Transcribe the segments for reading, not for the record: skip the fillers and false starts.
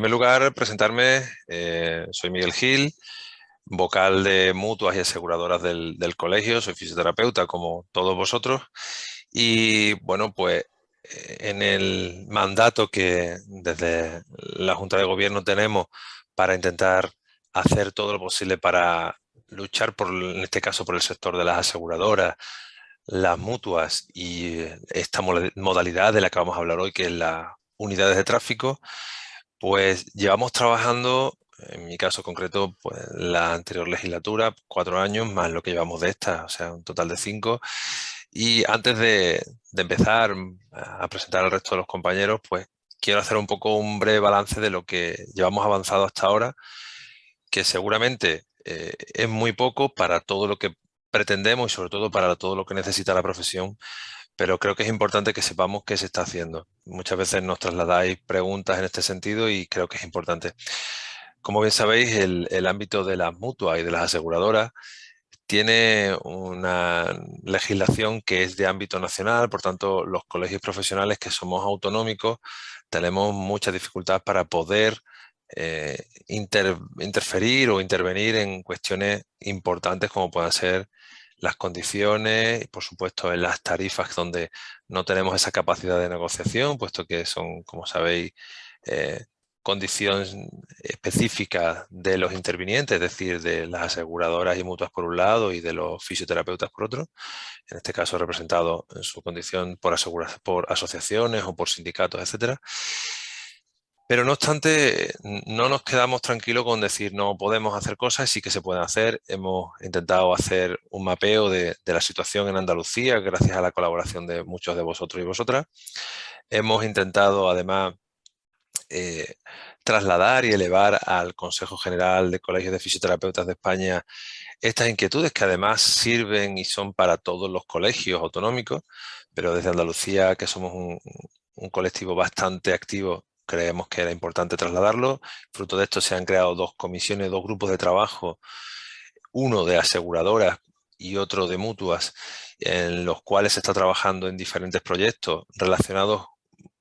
primer lugar, presentarme, soy Miguel Gil, vocal de mutuas y aseguradoras del colegio, soy fisioterapeuta como todos vosotros y bueno, pues en el mandato que desde la Junta de Gobierno tenemos para intentar hacer todo lo posible para luchar por, en este caso, por el sector de las aseguradoras, las mutuas y esta modalidad de la que vamos a hablar hoy, que es las unidades de tráfico, pues llevamos trabajando, en mi caso concreto, pues la anterior legislatura, 4 años, más lo que llevamos de esta, o sea, un total de 5. Y antes de empezar a presentar al resto de los compañeros, pues quiero hacer un poco un breve balance de lo que llevamos avanzado hasta ahora, que seguramente es muy poco para todo lo que pretendemos y sobre todo para todo lo que necesita la profesión, pero creo que es importante que sepamos qué se está haciendo. Muchas veces nos trasladáis preguntas en este sentido y creo que es importante. Como bien sabéis, el ámbito de las mutuas y de las aseguradoras tiene una legislación que es de ámbito nacional, por tanto, los colegios profesionales que somos autonómicos tenemos muchas dificultades para poder interferir o intervenir en cuestiones importantes como puedan ser las condiciones y, por supuesto, en las tarifas donde no tenemos esa capacidad de negociación, puesto que son, como sabéis, eh, condiciones específicas de los intervinientes, es decir, de las aseguradoras y mutuas por un lado y de los fisioterapeutas por otro, en este caso representado en su condición por asociaciones o por sindicatos, etcétera. Pero no obstante, no nos quedamos tranquilos con decir no podemos hacer cosas, sí que se pueden hacer. Hemos intentado hacer un mapeo de la situación en Andalucía, gracias a la colaboración de muchos de vosotros y vosotras. Hemos intentado, además, eh, trasladar y elevar al Consejo General de Colegios de Fisioterapeutas de España estas inquietudes que además sirven y son para todos los colegios autonómicos, pero desde Andalucía, que somos un colectivo bastante activo, creemos que era importante trasladarlo. Fruto de esto se han creado dos comisiones, dos grupos de trabajo, uno de aseguradoras y otro de mutuas, en los cuales se está trabajando en diferentes proyectos relacionados,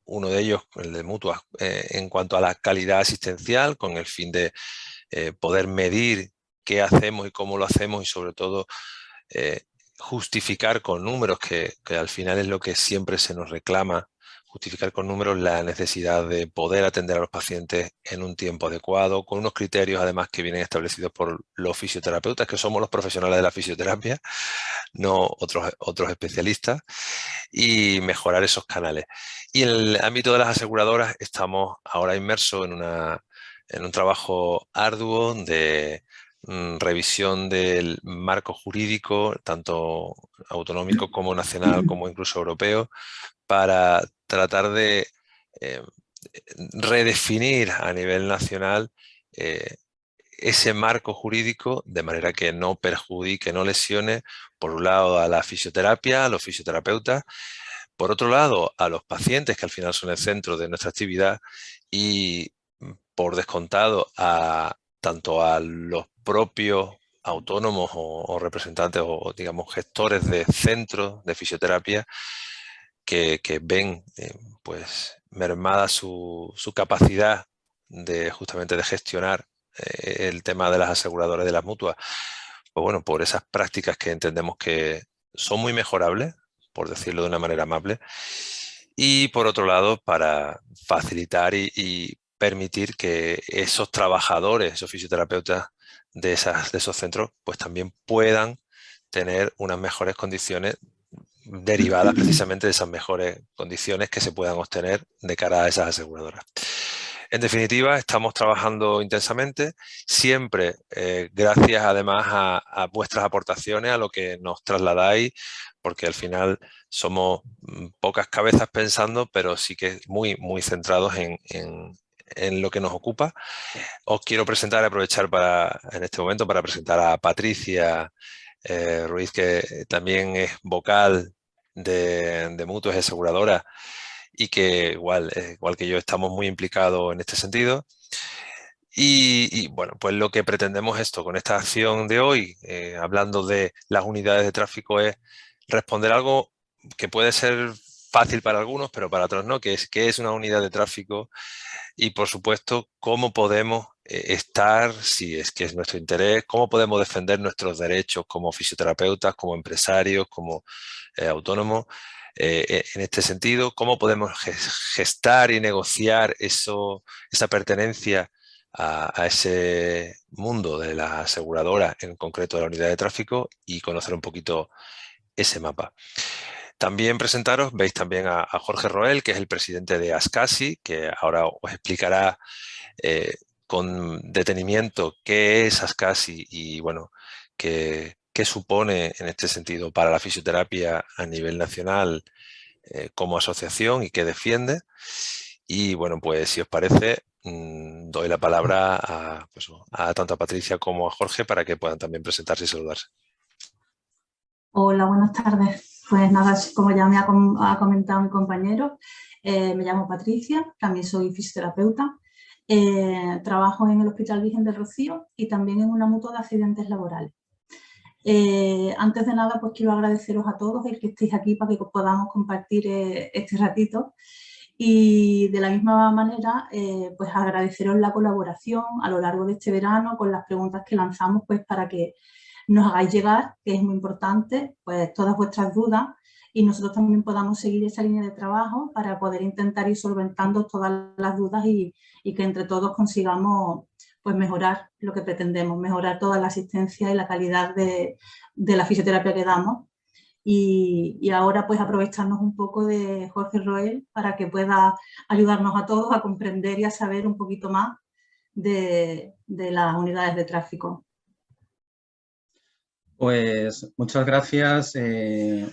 uno de ellos, el de mutuas, en cuanto a la calidad asistencial, con el fin de poder medir qué hacemos y cómo lo hacemos y sobre todo eh, justificar con números, que al final es lo que siempre se nos reclama, justificar con números la necesidad de poder atender a los pacientes en un tiempo adecuado, con unos criterios además que vienen establecidos por los fisioterapeutas, que somos los profesionales de la fisioterapia, no otros especialistas, y mejorar esos canales. Y en el ámbito de las aseguradoras estamos ahora inmersos en un trabajo arduo de revisión del marco jurídico, tanto autonómico como nacional, como incluso europeo, para tratar de eh, redefinir a nivel nacional eh, ese marco jurídico de manera que no perjudique, no lesione, por un lado, a la fisioterapia, a los fisioterapeutas, por otro lado, a los pacientes, que al final son el centro de nuestra actividad, y por descontado, tanto a los propios autónomos o representantes o, digamos, gestores de centros de fisioterapia que ven pues mermada su capacidad de justamente de gestionar el tema de las aseguradoras de las mutuas, pues bueno, por esas prácticas que entendemos que son muy mejorables, por decirlo de una manera amable, y por otro lado, para facilitar y permitir que esos trabajadores, esos fisioterapeutas de esos centros, pues también puedan tener unas mejores condiciones derivadas precisamente de esas mejores condiciones que se puedan obtener de cara a esas aseguradoras. En definitiva, estamos trabajando intensamente, siempre gracias además a vuestras aportaciones, a lo que nos trasladáis, porque al final somos pocas cabezas pensando, pero sí que muy, muy centrados en lo que nos ocupa. Os quiero presentar, aprovechar en este momento para presentar a Patricia Ruiz, que también es vocal de mutuas y aseguradoras y que igual que yo estamos muy implicados en este sentido. Y bueno, pues lo que pretendemos esto con esta acción de hoy, hablando de las unidades de tráfico, es responder algo que puede ser fácil para algunos, pero para otros no, qué es una unidad de tráfico y, por supuesto, cómo podemos estar, si es que es nuestro interés, cómo podemos defender nuestros derechos como fisioterapeutas, como empresarios, como autónomos. En este sentido, cómo podemos gestar y negociar esa pertenencia a ese mundo de la aseguradora, en concreto de la unidad de tráfico, y conocer un poquito ese mapa. También presentaros, veis también a Jorge Roel, que es el presidente de Ascasi, que ahora os explicará con detenimiento qué es Ascasi y, bueno, qué supone en este sentido para la fisioterapia a nivel nacional como asociación y qué defiende. Y, bueno, pues si os parece, doy la palabra pues, a tanto a Patricia como a Jorge para que puedan también presentarse y saludarse. Hola, buenas tardes. Pues nada, como ya me ha comentado mi compañero, me llamo Patricia, también soy fisioterapeuta. Trabajo en el Hospital Virgen del Rocío y también en una mutua de accidentes laborales. Antes de nada, pues quiero agradeceros a todos el que estéis aquí para que podamos compartir este ratito. Y de la misma manera, pues agradeceros la colaboración a lo largo de este verano con las preguntas que lanzamos, pues para que nos hagáis llegar, que es muy importante, pues todas vuestras dudas y nosotros también podamos seguir esa línea de trabajo para poder intentar ir solventando todas las dudas y que entre todos consigamos pues mejorar lo que pretendemos, mejorar toda la asistencia y la calidad de la fisioterapia que damos. Y ahora pues aprovecharnos un poco de Jorge Roel para que pueda ayudarnos a todos a comprender y a saber un poquito más de las unidades de tráfico. Pues muchas gracias.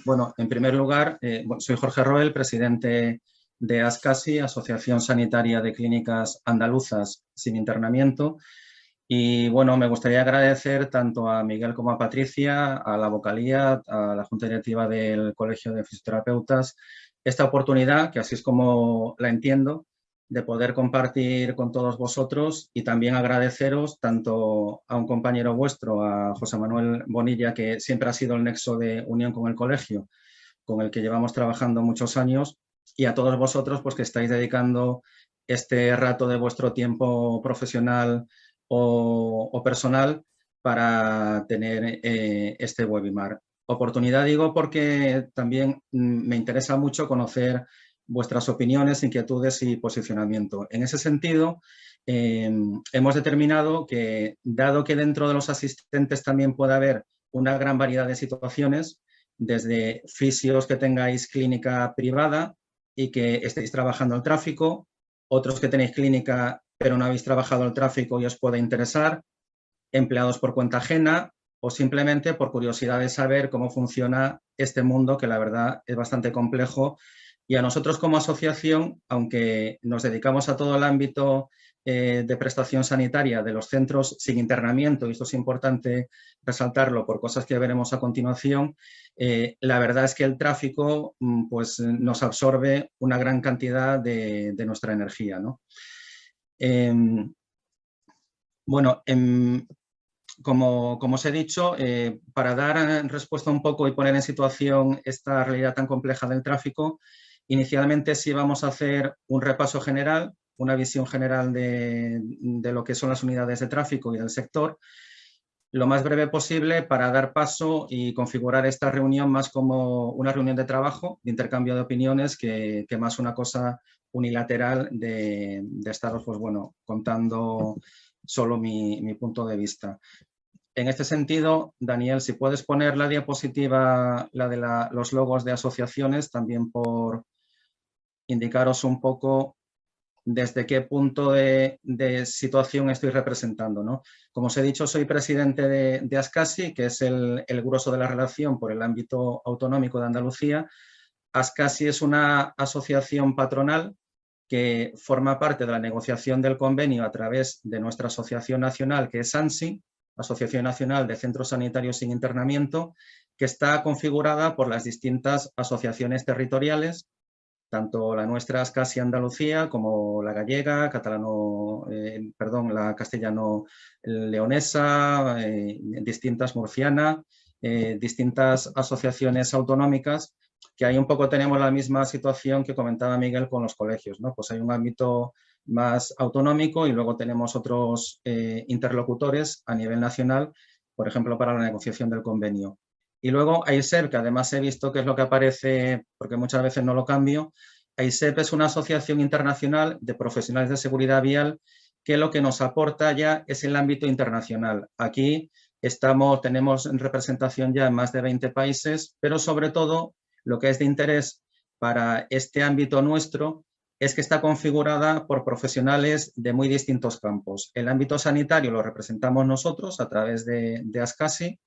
Bueno, en primer lugar, soy Jorge Roel, presidente de Ascasi, Asociación Sanitaria de Clínicas Andaluzas sin Internamiento. Y bueno, me gustaría agradecer tanto a Miguel como a Patricia, a la vocalía, a la Junta Directiva del Colegio de Fisioterapeutas, esta oportunidad, que así es como la entiendo, de poder compartir con todos vosotros y también agradeceros tanto a un compañero vuestro, a José Manuel Bonilla, que siempre ha sido el nexo de unión con el colegio, con el que llevamos trabajando muchos años, y a todos vosotros pues, que estáis dedicando este rato de vuestro tiempo profesional o personal para tener este webinar. Oportunidad digo porque también me interesa mucho conocer vuestras opiniones, inquietudes y posicionamiento. En ese sentido, hemos determinado que, dado que dentro de los asistentes también puede haber una gran variedad de situaciones, desde fisios que tengáis clínica privada y que estéis trabajando el tráfico, otros que tenéis clínica pero no habéis trabajado el tráfico y os puede interesar, empleados por cuenta ajena o simplemente por curiosidad de saber cómo funciona este mundo, que la verdad es bastante complejo. Y a nosotros como asociación, aunque nos dedicamos a todo el ámbito de prestación sanitaria de los centros sin internamiento, y esto es importante resaltarlo por cosas que veremos a continuación, la verdad es que el tráfico pues, nos absorbe una gran cantidad de nuestra energía, ¿no? Bueno, como os he dicho, para dar respuesta un poco y poner en situación esta realidad tan compleja del tráfico, inicialmente sí vamos a hacer un repaso general, una visión general de lo que son las unidades de tráfico y del sector, lo más breve posible para dar paso y configurar esta reunión más como una reunión de trabajo, de intercambio de opiniones, que más una cosa unilateral de estaros, pues bueno, contando solo mi punto de vista. En este sentido, Daniel, si puedes poner la diapositiva, la de los logos de asociaciones, también por indicaros un poco desde qué punto de situación estoy representando, ¿no? Como os he dicho, soy presidente de Ascasi, que es el grueso de la relación por el ámbito autonómico de Andalucía. Ascasi es una asociación patronal que forma parte de la negociación del convenio a través de nuestra asociación nacional, que es ANSI, Asociación Nacional de Centros Sanitarios sin Internamiento, que está configurada por las distintas asociaciones territoriales, tanto la nuestra Ascasi Andalucía como la gallega, la castellano-leonesa, distintas murciana, distintas asociaciones autonómicas que ahí un poco tenemos la misma situación que comentaba Miguel con los colegios, ¿no? Pues hay un ámbito más autonómico y luego tenemos otros interlocutores a nivel nacional, por ejemplo, para la negociación del convenio. Y luego AISEP, que además he visto que es lo que aparece, porque muchas veces no lo cambio. AISEP es una asociación internacional de profesionales de seguridad vial que lo que nos aporta ya es el ámbito internacional. Aquí tenemos representación ya en más de 20 países, pero sobre todo lo que es de interés para este ámbito nuestro es que está configurada por profesionales de muy distintos campos. El ámbito sanitario lo representamos nosotros a través de ASCASI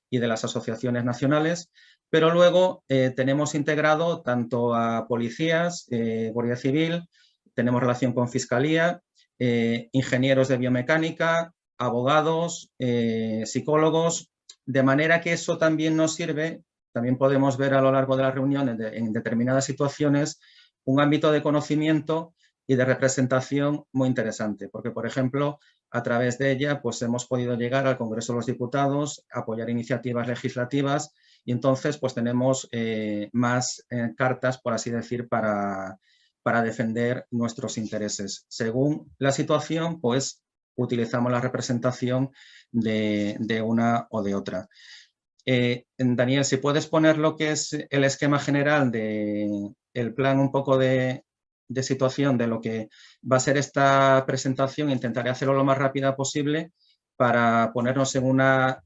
y de las asociaciones nacionales, pero luego tenemos integrado tanto a policías, Guardia Civil, tenemos relación con Fiscalía, ingenieros de biomecánica, abogados, psicólogos, de manera que eso también nos sirve, también podemos ver a lo largo de las reuniones en determinadas situaciones un ámbito de conocimiento y de representación muy interesante, porque, por ejemplo, a través de ella pues hemos podido llegar al Congreso de los Diputados, apoyar iniciativas legislativas y entonces pues tenemos más cartas, por así decir, para defender nuestros intereses. Según la situación, pues utilizamos la representación de una o de otra. Daniel, si puedes poner lo que es el esquema general del plan un poco de situación de lo que va a ser esta presentación, intentaré hacerlo lo más rápida posible para ponernos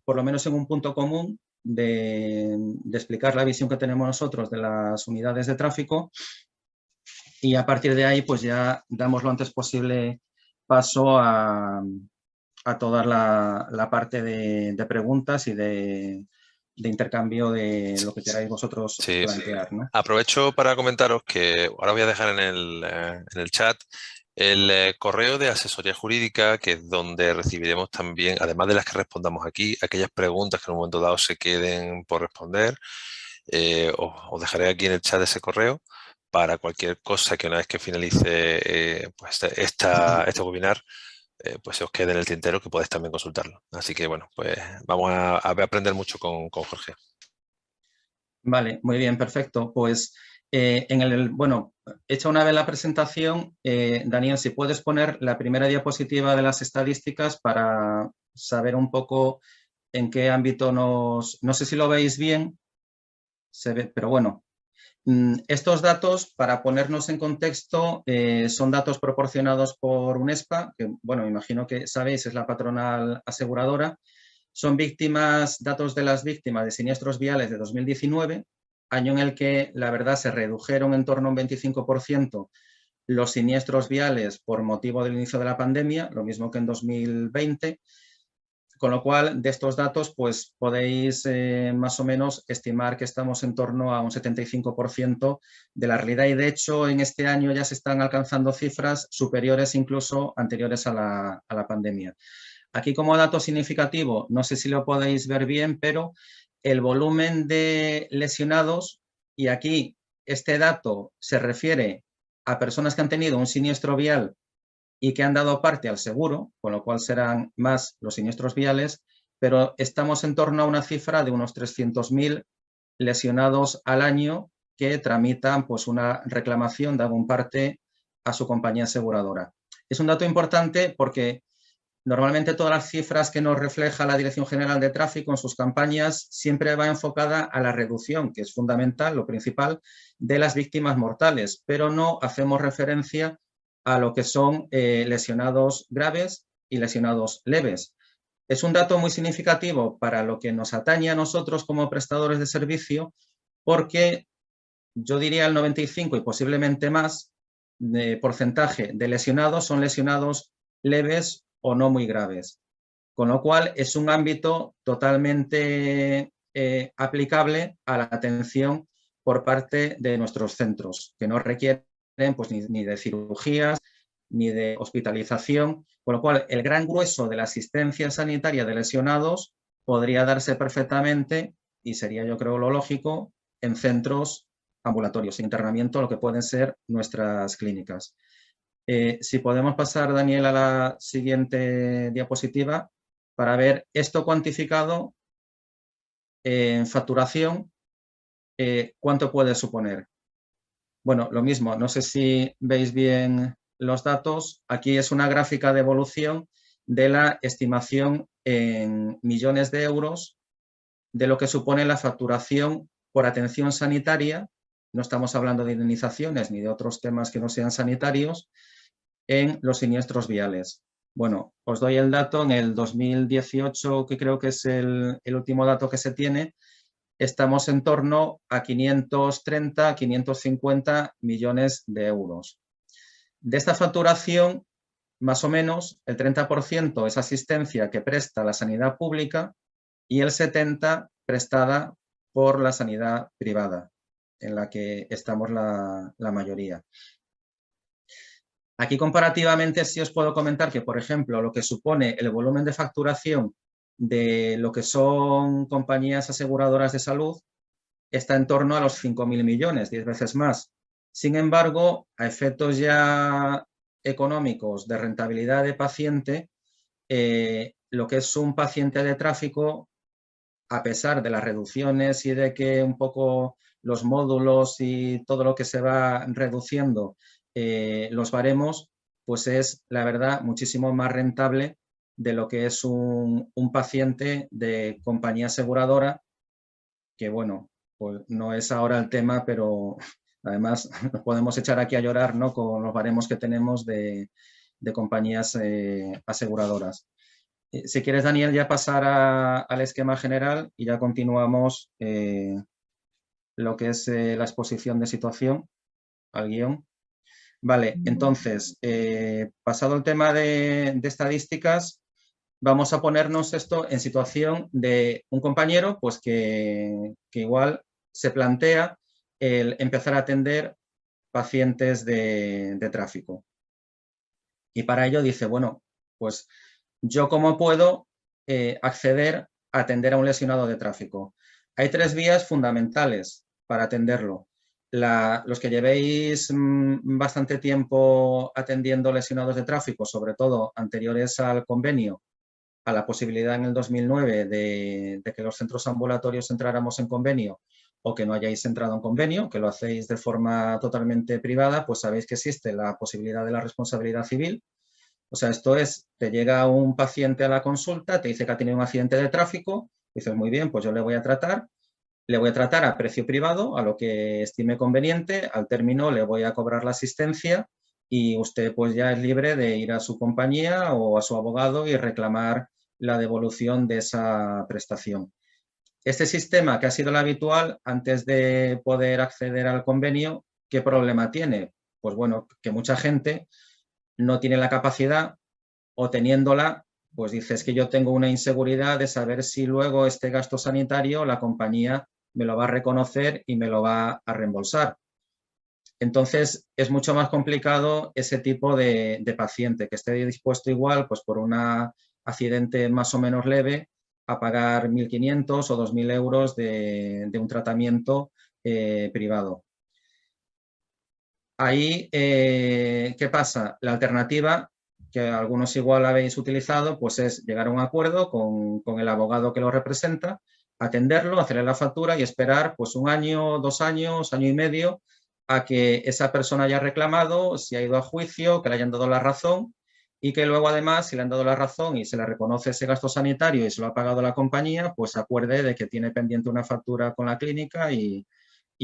por lo menos en un punto común de explicar la visión que tenemos nosotros de las unidades de tráfico y a partir de ahí pues ya damos lo antes posible paso a toda la parte de preguntas y de intercambio de lo que queráis vosotros plantear, ¿no? Aprovecho para comentaros que ahora voy a dejar en el chat el correo de asesoría jurídica, que es donde recibiremos también, además de las que respondamos aquí, aquellas preguntas que en un momento dado se queden por responder. Os dejaré aquí en el chat ese correo para cualquier cosa que una vez que finalice pues este webinar, pues se os quede en el tintero, que podéis también consultarlo. Así que bueno, pues vamos a aprender mucho con Jorge. Vale, muy bien, perfecto. Pues bueno, hecha una vez la presentación, Daniel, si puedes poner la primera diapositiva de las estadísticas para saber un poco en qué ámbito no sé si lo veis bien, se ve, pero bueno. Estos datos, para ponernos en contexto, son datos proporcionados por UNESPA, que, bueno, me imagino que sabéis, es la patronal aseguradora. Son datos de las víctimas de siniestros viales de 2019, año en el que, la verdad, se redujeron en torno a un 25% los siniestros viales por motivo del inicio de la pandemia, lo mismo que en 2020. Con lo cual, de estos datos, pues podéis más o menos estimar que estamos en torno a un 75% de la realidad y, de hecho, en este año ya se están alcanzando cifras superiores incluso anteriores a la pandemia. Aquí, como dato significativo, no sé si lo podéis ver bien, pero el volumen de lesionados, y aquí este dato se refiere a personas que han tenido un siniestro vial y que han dado parte al seguro, con lo cual serán más los siniestros viales, pero estamos en torno a una cifra de unos 300.000 lesionados al año que tramitan pues una reclamación de algún parte a su compañía aseguradora. Es un dato importante porque normalmente todas las cifras que nos refleja la Dirección General de Tráfico en sus campañas siempre va enfocada a la reducción, que es fundamental, lo principal, de las víctimas mortales, pero no hacemos referencia a lo que son lesionados graves y lesionados leves. Es un dato muy significativo para lo que nos atañe a nosotros como prestadores de servicio, porque yo diría el 95 y posiblemente más de porcentaje de lesionados son lesionados leves o no muy graves. Con lo cual es un ámbito totalmente aplicable a la atención por parte de nuestros centros, que no requieren pues, ni de cirugías ni de hospitalización, con lo cual el gran grueso de la asistencia sanitaria de lesionados podría darse perfectamente, y sería yo creo lo lógico, en centros ambulatorios, internamiento, lo que pueden ser nuestras clínicas. Si podemos pasar, Daniel, a la siguiente diapositiva para ver esto cuantificado en facturación ¿cuánto puede suponer? Bueno, lo mismo, no sé si veis bien los datos. Aquí es una gráfica de evolución de la estimación en millones de euros de lo que supone la facturación por atención sanitaria, no estamos hablando de indemnizaciones ni de otros temas que no sean sanitarios, en los siniestros viales. Bueno, os doy el dato, en el 2018, que creo que es el último dato que se tiene, estamos en torno a 530, 550 millones de euros. De esta facturación, más o menos, el 30% es asistencia que presta la sanidad pública y el 70% prestada por la sanidad privada, en la que estamos la mayoría. Aquí comparativamente sí os puedo comentar que, por ejemplo, lo que supone el volumen de facturación de lo que son compañías aseguradoras de salud está en torno a los 5.000 millones, 10 veces más. Sin embargo, a efectos ya económicos de rentabilidad de paciente, lo que es un paciente de tráfico, a pesar de las reducciones y de que un poco los módulos y todo lo que se va reduciendo, los baremos, pues es, la verdad, muchísimo más rentable de lo que es un paciente de compañía aseguradora, que bueno, pues no es ahora el tema, pero además nos podemos echar aquí a llorar, ¿no?, con los baremos que tenemos de compañías aseguradoras. Si quieres, Daniel, ya pasar al esquema general y ya continuamos lo que es la exposición de situación, al guión. Vale, entonces, pasado el tema de estadísticas, vamos a ponernos esto en situación de un compañero pues que igual se plantea el empezar a atender pacientes de tráfico. Y para ello dice, bueno, pues yo cómo puedo acceder a atender a un lesionado de tráfico. Hay 3 vías fundamentales para atenderlo. Los que llevéis bastante tiempo atendiendo lesionados de tráfico, sobre todo anteriores al convenio, a la posibilidad en el 2009 de que los centros ambulatorios entráramos en convenio, o que no hayáis entrado en convenio, que lo hacéis de forma totalmente privada, pues sabéis que existe la posibilidad de la responsabilidad civil. O sea, esto es, te llega un paciente a la consulta, te dice que ha tenido un accidente de tráfico, dices, muy bien, pues yo le voy a tratar a precio privado, a lo que estime conveniente, al término le voy a cobrar la asistencia y usted pues ya es libre de ir a su compañía o a su abogado y reclamar la devolución de esa prestación. Este sistema, que ha sido el habitual antes de poder acceder al convenio, ¿qué problema tiene? Pues bueno, que mucha gente no tiene la capacidad, o teniéndola, pues dices que yo tengo una inseguridad de saber si luego este gasto sanitario la compañía me lo va a reconocer y me lo va a reembolsar. Entonces, es mucho más complicado ese tipo de paciente que esté dispuesto igual, pues por un accidente más o menos leve, a pagar 1.500 o 2.000 euros de un tratamiento privado. Ahí, ¿qué pasa? La alternativa, que algunos igual habéis utilizado, pues es llegar a un acuerdo con el abogado que lo representa, atenderlo, hacerle la factura y esperar pues 1 año, 2 años, año y medio, a que esa persona haya reclamado, si ha ido a juicio, que le hayan dado la razón y que luego además, si le han dado la razón y se le reconoce ese gasto sanitario y se lo ha pagado la compañía, pues se acuerde de que tiene pendiente una factura con la clínica y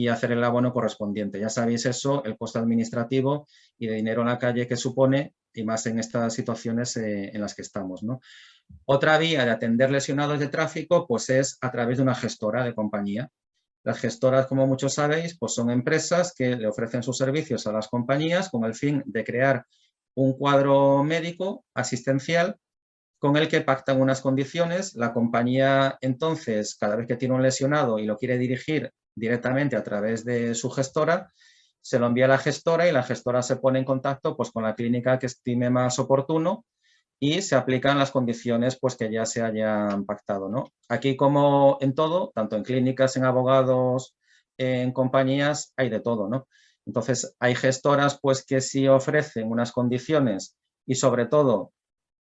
hacer el abono correspondiente. Ya sabéis eso, el coste administrativo y de dinero en la calle que supone, y más en estas situaciones en las que estamos, ¿no? Otra vía de atender lesionados de tráfico pues es a través de una gestora de compañía. Las gestoras, como muchos sabéis, pues son empresas que le ofrecen sus servicios a las compañías con el fin de crear un cuadro médico asistencial con el que pactan unas condiciones. La compañía, entonces, cada vez que tiene un lesionado y lo quiere dirigir directamente a través de su gestora, se lo envía a la gestora y la gestora se pone en contacto pues, con la clínica que estime más oportuno y se aplican las condiciones pues, que ya se hayan pactado, ¿no? Aquí, como en todo, tanto en clínicas, en abogados, en compañías, hay de todo, ¿no? Entonces, hay gestoras pues, que sí ofrecen unas condiciones y, sobre todo,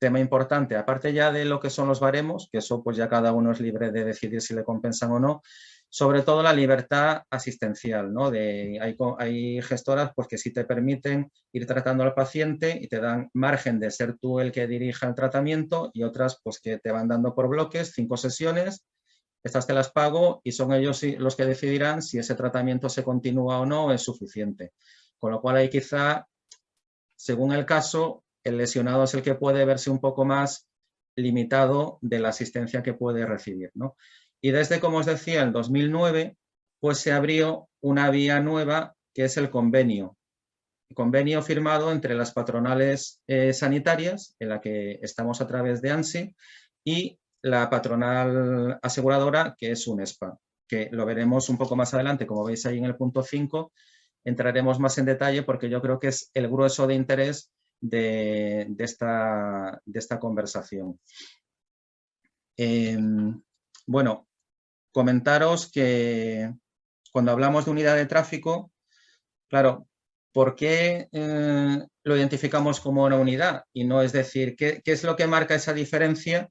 tema importante, aparte ya de lo que son los baremos, que eso pues ya cada uno es libre de decidir si le compensan o no, sobre todo la libertad asistencial, ¿no? Hay gestoras pues, que sí te permiten ir tratando al paciente y te dan margen de ser tú el que dirija el tratamiento, y otras pues, que te van dando por bloques, 5 sesiones, estas te las pago y son ellos los que decidirán si ese tratamiento se continúa o no o es suficiente. Con lo cual ahí quizá, según el caso, el lesionado es el que puede verse un poco más limitado de la asistencia que puede recibir, ¿no? Y desde, como os decía, el 2009, pues se abrió una vía nueva que es el convenio. El convenio firmado entre las patronales sanitarias, en la que estamos a través de ANSI, y la patronal aseguradora, que es UNESPA, que lo veremos un poco más adelante, como veis ahí en el punto 5, entraremos más en detalle porque yo creo que es el grueso de interés de esta conversación. Bueno, comentaros que cuando hablamos de unidad de tráfico, claro, ¿por qué lo identificamos como una unidad? Y no, es decir, ¿qué es lo que marca esa diferencia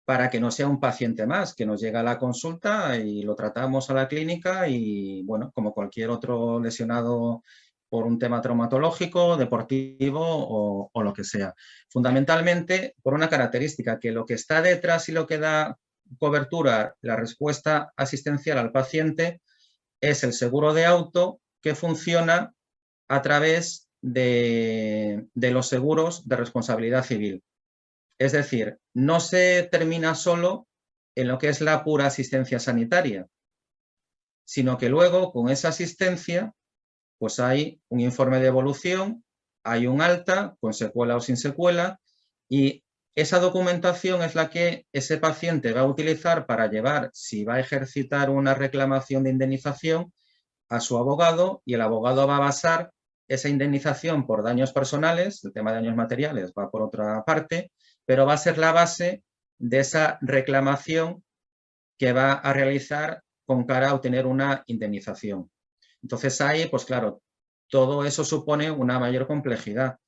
para que no sea un paciente más, que nos llega a la consulta y lo tratamos a la clínica y, bueno, como cualquier otro lesionado por un tema traumatológico, deportivo o lo que sea? Fundamentalmente por una característica, que lo que está detrás y lo que da cobertura, la respuesta asistencial al paciente, es el seguro de auto, que funciona a través de los seguros de responsabilidad civil. Es decir, no se termina solo en lo que es la pura asistencia sanitaria, sino que luego con esa asistencia pues hay un informe de evolución, hay un alta con secuela o sin secuela, y esa documentación es la que ese paciente va a utilizar para llevar, si va a ejercitar una reclamación de indemnización, a su abogado, y el abogado va a basar esa indemnización por daños personales, el tema de daños materiales va por otra parte, pero va a ser la base de esa reclamación que va a realizar con cara a obtener una indemnización. Entonces ahí, pues claro, todo eso supone una mayor complejidad,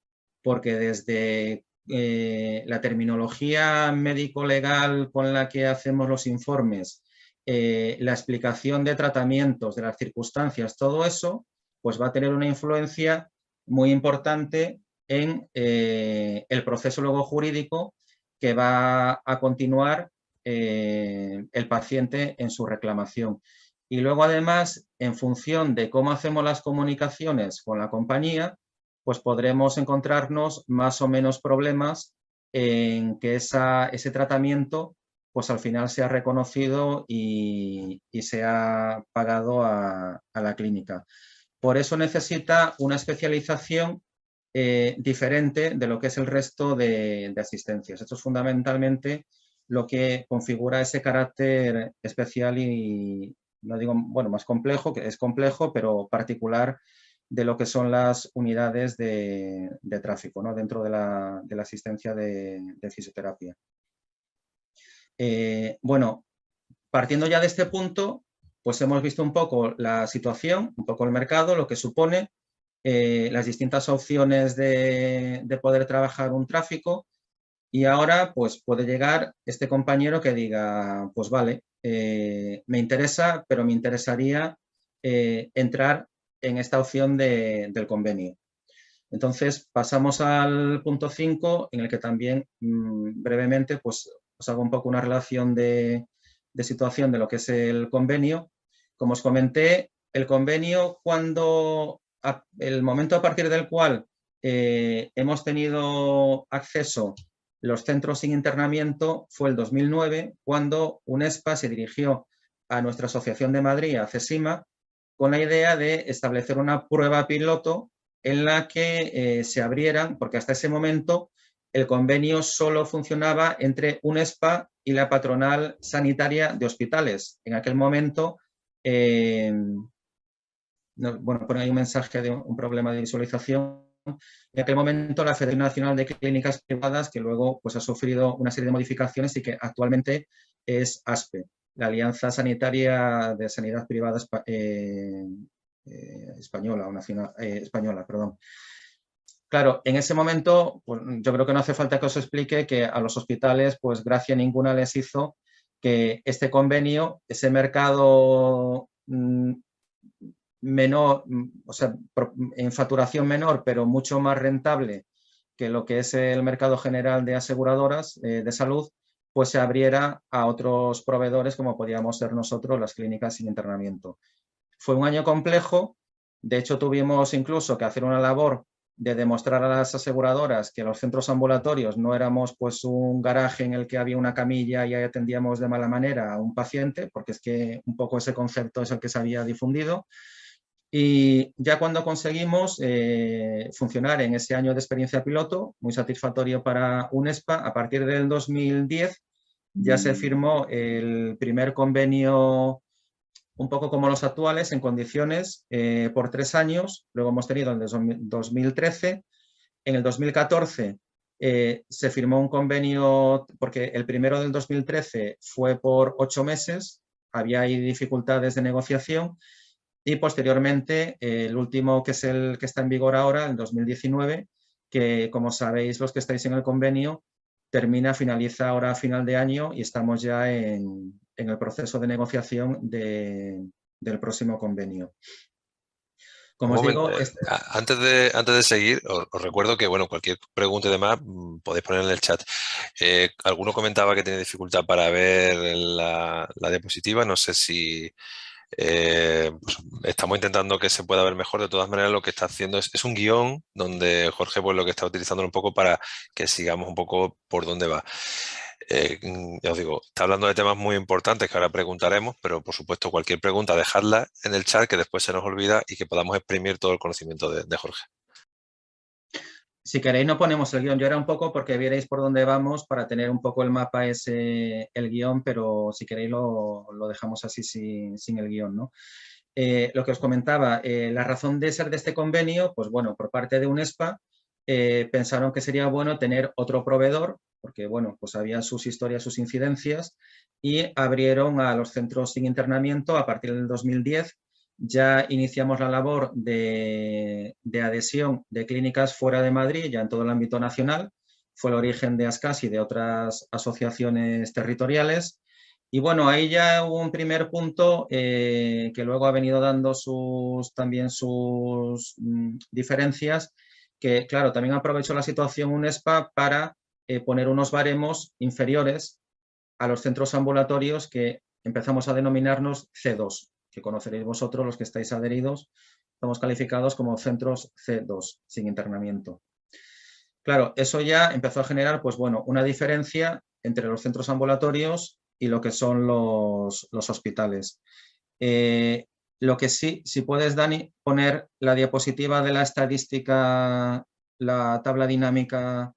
porque desde la terminología médico-legal con la que hacemos los informes, la explicación de tratamientos, de las circunstancias, todo eso, pues va a tener una influencia muy importante en el proceso luego jurídico que va a continuar el paciente en su reclamación. Y luego, además, en función de cómo hacemos las comunicaciones con la compañía, pues podremos encontrarnos más o menos problemas en que ese tratamiento pues al final sea reconocido y sea pagado a la clínica. Por eso necesita una especialización diferente de lo que es el resto de asistencias. Esto es fundamentalmente lo que configura ese carácter especial y, no digo, bueno, más complejo, que es complejo, pero particular de lo que son las unidades de tráfico, ¿no? Dentro de la asistencia de fisioterapia. Bueno, partiendo ya de este punto, pues hemos visto un poco la situación, un poco el mercado, lo que supone, las distintas opciones de poder trabajar un tráfico, y ahora pues puede llegar este compañero que diga, pues vale, me interesa, pero me interesaría entrar en esta opción del convenio. Entonces pasamos al punto 5, en el que también brevemente pues os hago un poco una relación de situación de lo que es el convenio. Como os comenté, el convenio, el momento a partir del cual hemos tenido acceso los centros sin internamiento fue el 2009, cuando UNESPA se dirigió a nuestra Asociación de Madrid, a CESIMA, con la idea de establecer una prueba piloto en la que se abrieran, porque hasta ese momento el convenio solo funcionaba entre UNESPA y la patronal sanitaria de hospitales. En aquel momento, bueno, pone ahí un mensaje de un problema de visualización. En aquel momento la Federación Nacional de Clínicas Privadas, que luego pues, ha sufrido una serie de modificaciones y que actualmente es ASPE, la Alianza Sanitaria de Sanidad Privada Española, o nacional, española, perdón. Claro, en ese momento, pues, yo creo que no hace falta que os explique que a los hospitales, pues gracia ninguna les hizo que este convenio, ese mercado menor, o sea, en facturación menor, pero mucho más rentable que lo que es el mercado general de aseguradoras de salud, pues se abriera a otros proveedores como podíamos ser nosotros, las clínicas sin internamiento. Fue un año complejo, de hecho tuvimos incluso que hacer una labor de demostrar a las aseguradoras que los centros ambulatorios no éramos pues un garaje en el que había una camilla y ahí atendíamos de mala manera a un paciente, porque es que un poco ese concepto es el que se había difundido. Y ya cuando conseguimos funcionar en ese año de experiencia piloto, muy satisfactorio para UNESPA, a partir del 2010 ya se firmó el primer convenio, un poco como los actuales, en condiciones por 3 años. Luego hemos tenido el 2013. En el 2014 se firmó un convenio, porque el primero del 2013 fue por 8 meses, había ahí dificultades de negociación. Y posteriormente, el último, que es el que está en vigor ahora, el 2019, que como sabéis los que estáis en el convenio, finaliza ahora a final de año y estamos ya en el proceso de negociación del próximo convenio. Como os digo, antes de seguir, os recuerdo que bueno, cualquier pregunta y demás podéis poner en el chat. Alguno comentaba que tiene dificultad para ver la diapositiva, no sé si... pues estamos intentando que se pueda ver mejor. De todas maneras, lo que está haciendo es un guión donde Jorge pues lo que está utilizando un poco para que sigamos un poco por dónde va. Ya os digo, está hablando de temas muy importantes que ahora preguntaremos, pero por supuesto cualquier pregunta dejadla en el chat, que después se nos olvida y que podamos exprimir todo el conocimiento de Jorge. Si queréis no ponemos el guión, yo era un poco porque vierais por dónde vamos para tener un poco el mapa ese, el guión, pero si queréis lo dejamos así sin el guión, ¿no? Lo que os comentaba, la razón de ser de este convenio, pues bueno, por parte de UNESPA pensaron que sería bueno tener otro proveedor, porque bueno, pues había sus historias, sus incidencias, y abrieron a los centros sin internamiento a partir del 2010. Ya iniciamos la labor de adhesión de clínicas fuera de Madrid, ya en todo el ámbito nacional. Fue el origen de ASCAS y de otras asociaciones territoriales. Y bueno, ahí ya hubo un primer punto que luego ha venido dando también sus diferencias, que claro, también aprovechó la situación UNESPA para poner unos baremos inferiores a los centros ambulatorios que empezamos a denominarnos C2, que conoceréis vosotros los que estáis adheridos. Estamos calificados como centros C2, sin internamiento. Claro, eso ya empezó a generar, pues bueno, una diferencia entre los centros ambulatorios y lo que son los hospitales. Lo que sí, si puedes, Dani, poner la diapositiva de la estadística, la tabla dinámica,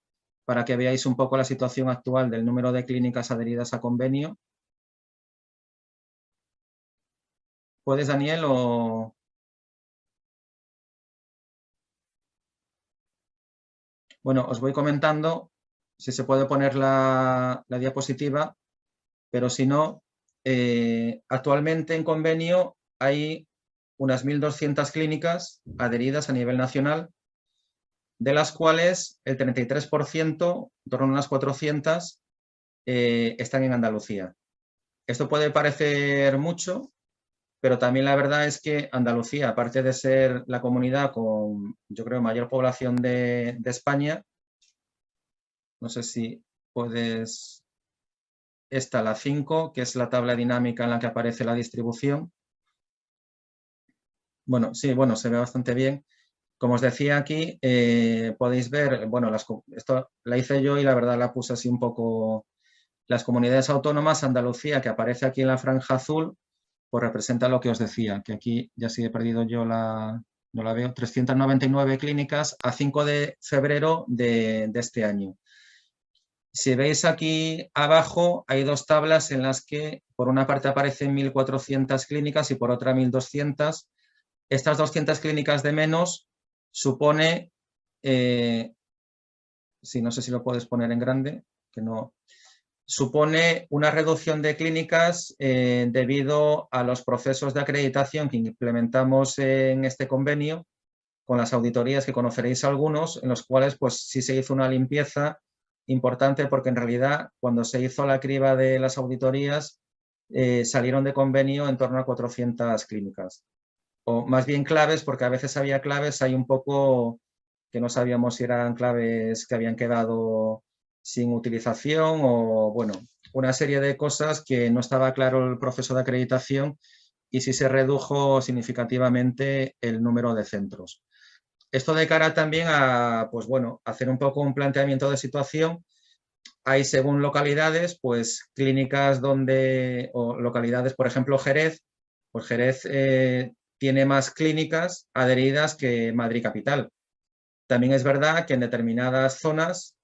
para que veáis un poco la situación actual del número de clínicas adheridas a convenio. ¿Puedes, Daniel, o...? Bueno, os voy comentando si se puede poner la diapositiva, pero si no, actualmente en convenio hay unas 1.200 clínicas adheridas a nivel nacional, de las cuales el 33%, en torno a unas 400, están en Andalucía. Esto puede parecer mucho, pero también la verdad es que Andalucía, aparte de ser la comunidad con, yo creo, mayor población de España, no sé si puedes... Esta, la 5, que es la tabla dinámica en la que aparece la distribución. Bueno, sí, bueno, se ve bastante bien. Como os decía aquí, podéis ver, bueno, esto la hice yo y la verdad la puse así un poco. Las comunidades autónomas, Andalucía, que aparece aquí en la franja azul, pues representa lo que os decía, que aquí ya sí he perdido yo no la veo, 399 clínicas a 5 de febrero de este año. Si veis aquí abajo hay dos tablas en las que por una parte aparecen 1.400 clínicas y por otra 1.200. Estas 200 clínicas de menos supone, no sé si lo puedes poner en grande, que no, supone una reducción de clínicas debido a los procesos de acreditación que implementamos en este convenio con las auditorías que conoceréis algunos, en los cuales pues sí se hizo una limpieza importante porque en realidad cuando se hizo la criba de las auditorías salieron de convenio en torno a 400 clínicas. O más bien claves, porque a veces había claves, hay un poco que no sabíamos si eran claves que habían quedado sin utilización o, bueno, una serie de cosas que no estaba claro el proceso de acreditación y sí se redujo significativamente el número de centros. Esto de cara también a, pues bueno, hacer un poco un planteamiento de situación. Hay, según localidades, pues clínicas donde, o localidades, por ejemplo, Jerez, pues Jerez tiene más clínicas adheridas que Madrid capital. También es verdad que en determinadas zonas,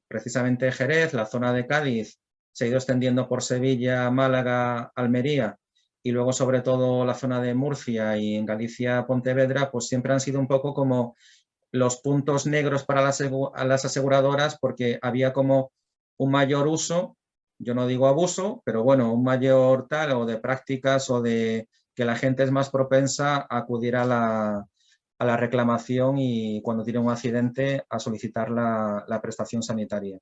precisamente Jerez, la zona de Cádiz, se ha ido extendiendo por Sevilla, Málaga, Almería y luego sobre todo la zona de Murcia y en Galicia, Pontevedra, pues siempre han sido un poco como los puntos negros para las aseguradoras porque había como un mayor uso, yo no digo abuso, pero bueno, un mayor tal o de prácticas o de que la gente es más propensa a acudir a la reclamación y cuando tiene un accidente a solicitar la prestación sanitaria.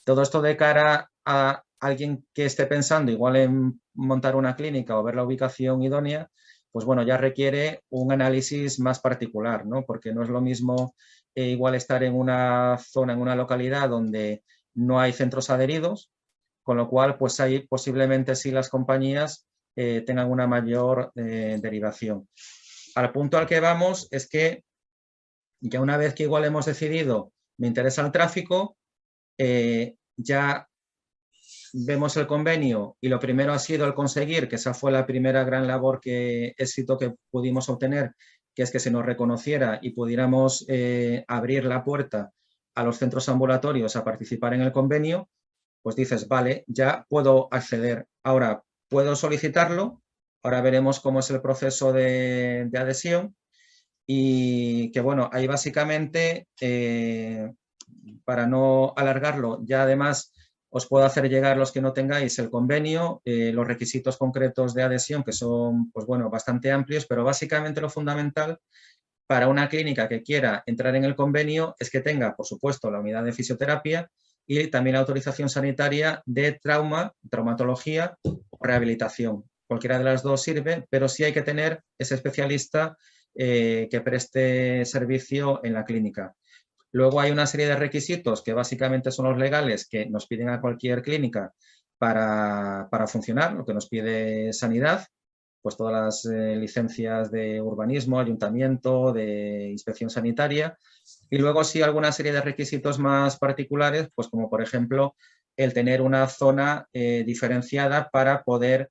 Todo esto de cara a alguien que esté pensando igual en montar una clínica o ver la ubicación idónea, pues bueno, ya requiere un análisis más particular, ¿no? Porque no es lo mismo igual estar en una zona, en una localidad donde no hay centros adheridos, con lo cual pues ahí posiblemente sí las compañías tengan una mayor derivación. Al punto al que vamos es que ya una vez que igual hemos decidido me interesa el tráfico, ya vemos el convenio y lo primero ha sido el conseguir, que esa fue la primera gran labor éxito que pudimos obtener, que es que se nos reconociera y pudiéramos abrir la puerta a los centros ambulatorios a participar en el convenio, pues dices, vale, ya puedo acceder. Ahora puedo solicitarlo, ahora veremos cómo es el proceso de adhesión y que bueno, ahí básicamente, para no alargarlo, ya además os puedo hacer llegar los que no tengáis el convenio, los requisitos concretos de adhesión, que son pues bueno, bastante amplios, pero básicamente lo fundamental para una clínica que quiera entrar en el convenio es que tenga, por supuesto, la unidad de fisioterapia y también la autorización sanitaria de traumatología o rehabilitación. Cualquiera de las dos sirve, pero sí hay que tener ese especialista que preste servicio en la clínica. Luego hay una serie de requisitos que básicamente son los legales que nos piden a cualquier clínica para funcionar, lo que nos pide Sanidad, pues todas las licencias de urbanismo, ayuntamiento, de inspección sanitaria. Y luego sí alguna serie de requisitos más particulares, pues como por ejemplo el tener una zona diferenciada para poder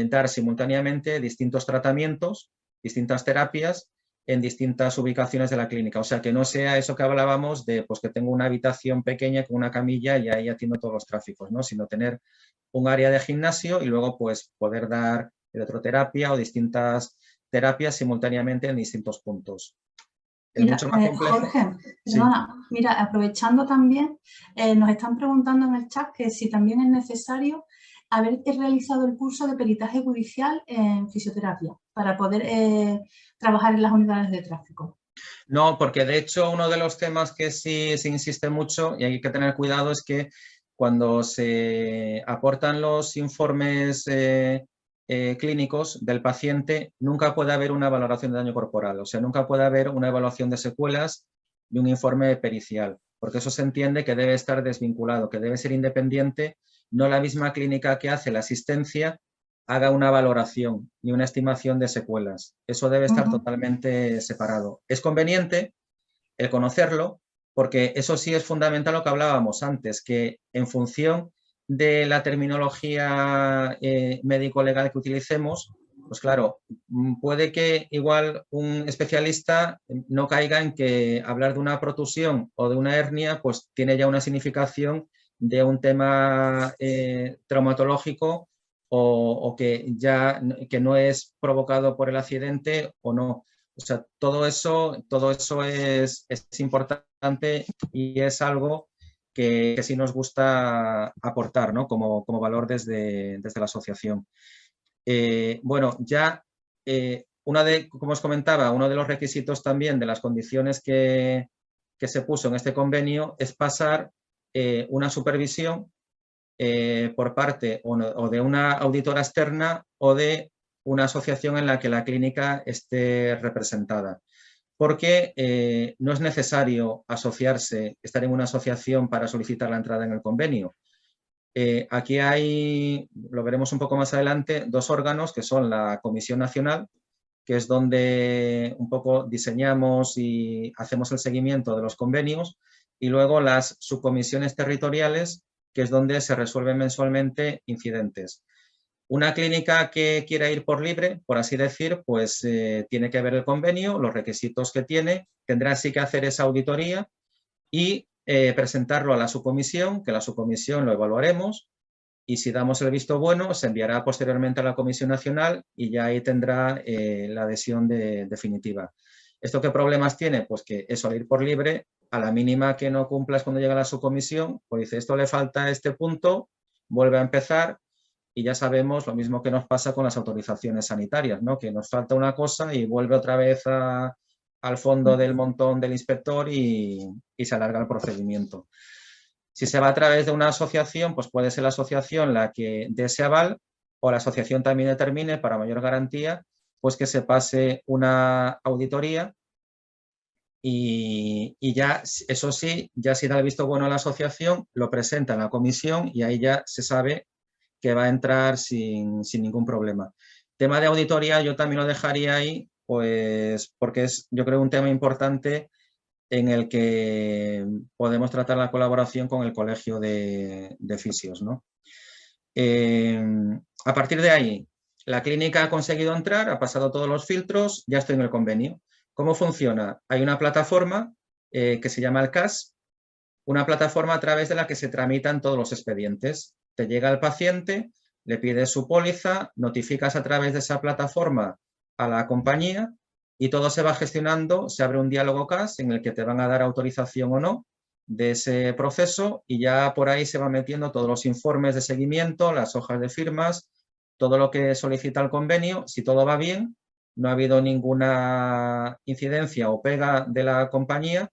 dar simultáneamente distintos tratamientos, distintas terapias en distintas ubicaciones de la clínica. O sea, que no sea eso que hablábamos de pues que tengo una habitación pequeña con una camilla y ahí atiendo todos los tráficos, ¿no? Sino tener un área de gimnasio y luego pues poder dar electroterapia o distintas terapias simultáneamente en distintos puntos. Es mira, mucho más complejo. Jorge, Sí. perdona, mira, aprovechando también, nos están preguntando en el chat que si también es necesario haber realizado el curso de peritaje judicial en fisioterapia para poder trabajar en las unidades de tráfico. No, porque de hecho uno de los temas que sí se insiste mucho y hay que tener cuidado es que cuando se aportan los informes clínicos del paciente, nunca puede haber una valoración de daño corporal, o sea, nunca puede haber una evaluación de secuelas y un informe pericial, porque eso se entiende que debe estar desvinculado, que debe ser independiente, no la misma clínica que hace la asistencia haga una valoración ni una estimación de secuelas. Eso debe estar totalmente separado. Es conveniente el conocerlo, porque eso sí es fundamental lo que hablábamos antes, que en función de la terminología médico-legal que utilicemos, pues claro, puede que igual un especialista no caiga en que hablar de una protusión o de una hernia pues tiene ya una significación de un tema traumatológico o que ya que no es provocado por el accidente o no. O sea, todo eso es importante y es algo que sí nos gusta aportar, ¿no? como valor desde la asociación. Bueno, ya como os comentaba, uno de los requisitos también de las condiciones que se puso en este convenio es pasar una supervisión por parte o de una auditora externa o de una asociación en la que la clínica esté representada. Porque no es necesario asociarse, estar en una asociación para solicitar la entrada en el convenio. Aquí hay, lo veremos un poco más adelante, dos órganos que son la Comisión Nacional, que es donde un poco diseñamos y hacemos el seguimiento de los convenios, y luego las subcomisiones territoriales, que es donde se resuelven mensualmente incidentes. Una clínica que quiera ir por libre, por así decir, pues tiene que ver el convenio, los requisitos que tiene, tendrá sí que hacer esa auditoría y presentarlo a la subcomisión, que la subcomisión lo evaluaremos, y si damos el visto bueno, se enviará posteriormente a la Comisión Nacional y ya ahí tendrá la adhesión definitiva. ¿Esto qué problemas tiene? Pues que eso, al ir por libre, a la mínima que no cumplas cuando llega a la subcomisión, pues dice, esto le falta a este punto, vuelve a empezar, y ya sabemos lo mismo que nos pasa con las autorizaciones sanitarias, ¿no? Que nos falta una cosa y vuelve otra vez al fondo del montón del inspector y se alarga el procedimiento. Si se va a través de una asociación, pues puede ser la asociación la que dé ese aval, o la asociación también determine, para mayor garantía, pues que se pase una auditoría y ya, eso sí, ya si da el visto bueno a la asociación, lo presenta en la comisión y ahí ya se sabe que va a entrar sin ningún problema. Tema de auditoría yo también lo dejaría ahí, pues porque es, yo creo, un tema importante en el que podemos tratar la colaboración con el Colegio de Fisios, ¿no? A partir de ahí, la clínica ha conseguido entrar, ha pasado todos los filtros, ya estoy en el convenio. ¿Cómo funciona? Hay una plataforma que se llama el CAS, una plataforma a través de la que se tramitan todos los expedientes. Te llega el paciente, le pides su póliza, notificas a través de esa plataforma a la compañía y todo se va gestionando, se abre un diálogo CAS en el que te van a dar autorización o no de ese proceso y ya por ahí se van metiendo todos los informes de seguimiento, las hojas de firmas, todo lo que solicita el convenio. Si todo va bien, no ha habido ninguna incidencia o pega de la compañía,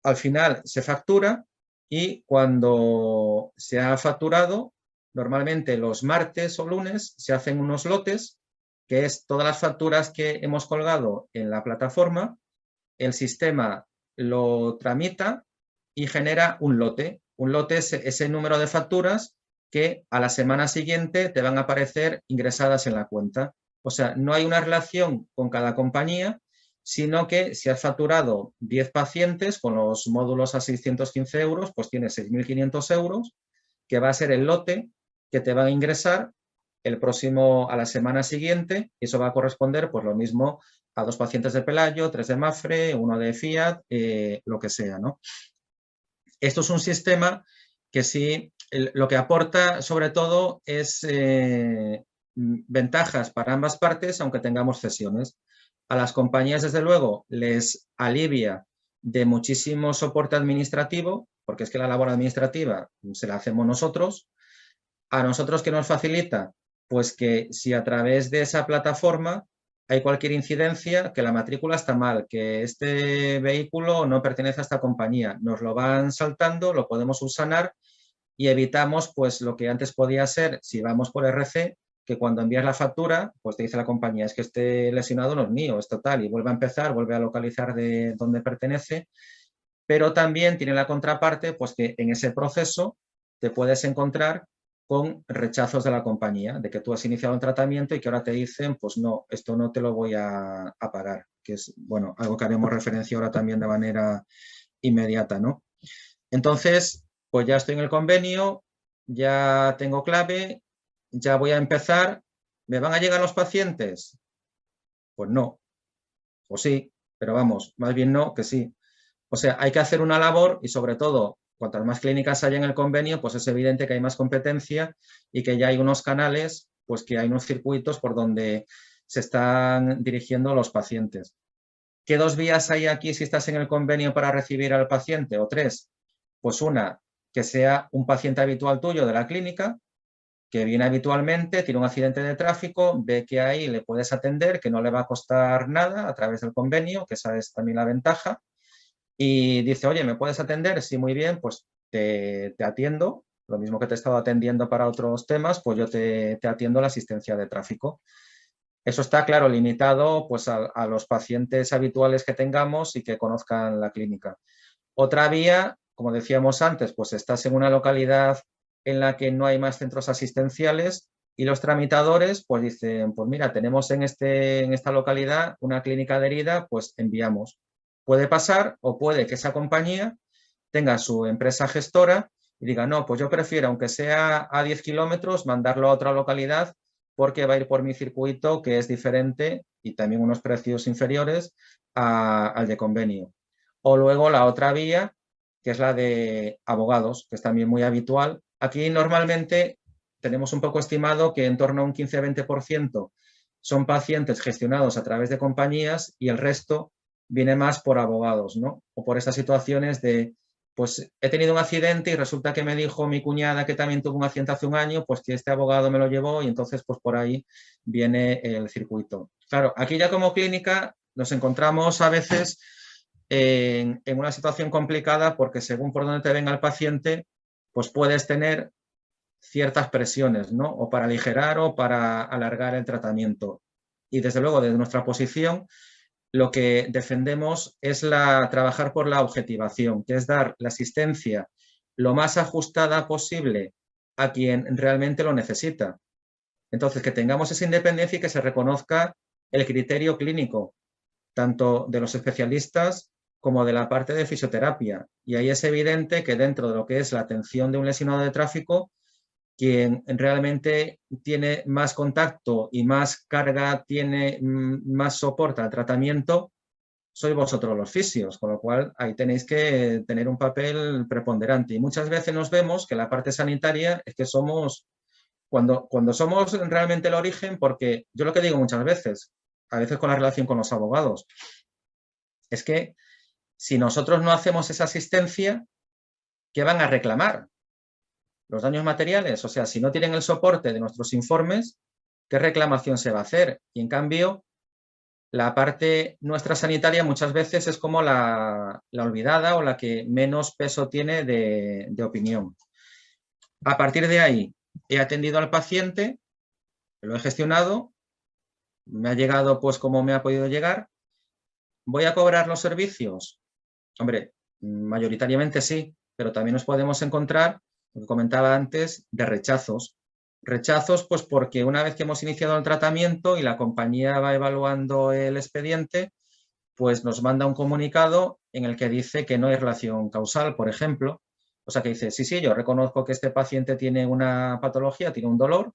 al final se factura y cuando se ha facturado, normalmente los martes o lunes se hacen unos lotes, que es todas las facturas que hemos colgado en la plataforma, el sistema lo tramita y genera un lote. Un lote es ese número de facturas que a la semana siguiente te van a aparecer ingresadas en la cuenta. O sea, no hay una relación con cada compañía, sino que si has facturado 10 pacientes con los módulos a 615 euros, pues tienes 6.500 euros, que va a ser el lote que te van a ingresar a la semana siguiente, y eso va a corresponder, pues lo mismo, a 2 pacientes de Pelayo, 3 de Mafre, 1 de Fiat, lo que sea, ¿no? Esto es un sistema que sí, lo que aporta sobre todo es ventajas para ambas partes, aunque tengamos cesiones. A las compañías, desde luego, les alivia de muchísimo soporte administrativo, porque es que la labor administrativa se la hacemos nosotros. A nosotros, ¿qué nos facilita? Pues que si a través de esa plataforma hay cualquier incidencia, que la matrícula está mal, que este vehículo no pertenece a esta compañía, nos lo van saltando, lo podemos subsanar y evitamos pues lo que antes podía ser, si vamos por RC, que cuando envías la factura, pues te dice la compañía, es que este lesionado no es mío, es total, y vuelve a empezar, vuelve a localizar de dónde pertenece, pero también tiene la contraparte, pues que en ese proceso te puedes encontrar con rechazos de la compañía, de que tú has iniciado un tratamiento y que ahora te dicen, pues no, esto no te lo voy a pagar, que es, bueno, algo que haremos referencia ahora también de manera inmediata, ¿no? Entonces, pues ya estoy en el convenio, ya tengo clave, ya voy a empezar. ¿Me van a llegar los pacientes? Pues no, o sí, pero vamos, más bien no que sí. O sea, hay que hacer una labor y sobre todo, cuantas más clínicas haya en el convenio, pues es evidente que hay más competencia y que ya hay unos canales, pues que hay unos circuitos por donde se están dirigiendo los pacientes. ¿Qué 2 vías hay aquí si estás en el convenio para recibir al paciente o 3? Pues una, que sea un paciente habitual tuyo de la clínica, que viene habitualmente, tiene un accidente de tráfico, ve que ahí le puedes atender, que no le va a costar nada a través del convenio, que esa es también la ventaja, y dice, oye, ¿me puedes atender? Sí, muy bien, pues te atiendo, lo mismo que te he estado atendiendo para otros temas, pues yo te atiendo la asistencia de tráfico. Eso está, claro, limitado pues, a los pacientes habituales que tengamos y que conozcan la clínica. Otra vía, como decíamos antes, pues estás en una localidad en la que no hay más centros asistenciales y los tramitadores pues dicen, pues mira, tenemos en esta localidad una clínica adherida, pues enviamos. Puede pasar o puede que esa compañía tenga su empresa gestora y diga, no, pues yo prefiero, aunque sea a 10 kilómetros, mandarlo a otra localidad porque va a ir por mi circuito que es diferente y también unos precios inferiores al de convenio. O luego la otra vía, que es la de abogados, que es también muy habitual. Aquí normalmente tenemos un poco estimado que en torno a un 15-20% son pacientes gestionados a través de compañías y el resto viene más por abogados, ¿no? O por estas situaciones de, pues he tenido un accidente y resulta que me dijo mi cuñada que también tuvo un accidente hace un año, pues que este abogado me lo llevó y entonces pues por ahí viene el circuito. Claro, aquí ya como clínica nos encontramos a veces en una situación complicada porque según por dónde te venga el paciente, pues puedes tener ciertas presiones, ¿no? O para aligerar o para alargar el tratamiento. Y desde luego, desde nuestra posición, lo que defendemos es trabajar por la objetivación, que es dar la asistencia lo más ajustada posible a quien realmente lo necesita. Entonces, que tengamos esa independencia y que se reconozca el criterio clínico, tanto de los especialistas como de la parte de fisioterapia. Y ahí es evidente que dentro de lo que es la atención de un lesionado de tráfico, quien realmente tiene más contacto y más carga, tiene más soporte al tratamiento, sois vosotros los fisios, con lo cual ahí tenéis que tener un papel preponderante. Y muchas veces nos vemos que la parte sanitaria es que somos, cuando somos realmente el origen, porque yo lo que digo muchas veces, a veces con la relación con los abogados, es que si nosotros no hacemos esa asistencia, ¿qué van a reclamar? Los daños materiales, o sea, si no tienen el soporte de nuestros informes, ¿qué reclamación se va a hacer? Y en cambio, la parte nuestra sanitaria muchas veces es como la olvidada o la que menos peso tiene de opinión. A partir de ahí, he atendido al paciente, lo he gestionado, me ha llegado pues como me ha podido llegar. ¿Voy a cobrar los servicios? Hombre, mayoritariamente sí, pero también nos podemos encontrar, lo que comentaba antes, de rechazos. Rechazos, pues porque una vez que hemos iniciado el tratamiento y la compañía va evaluando el expediente, pues nos manda un comunicado en el que dice que no hay relación causal, por ejemplo. O sea, que dice, sí, yo reconozco que este paciente tiene una patología, tiene un dolor,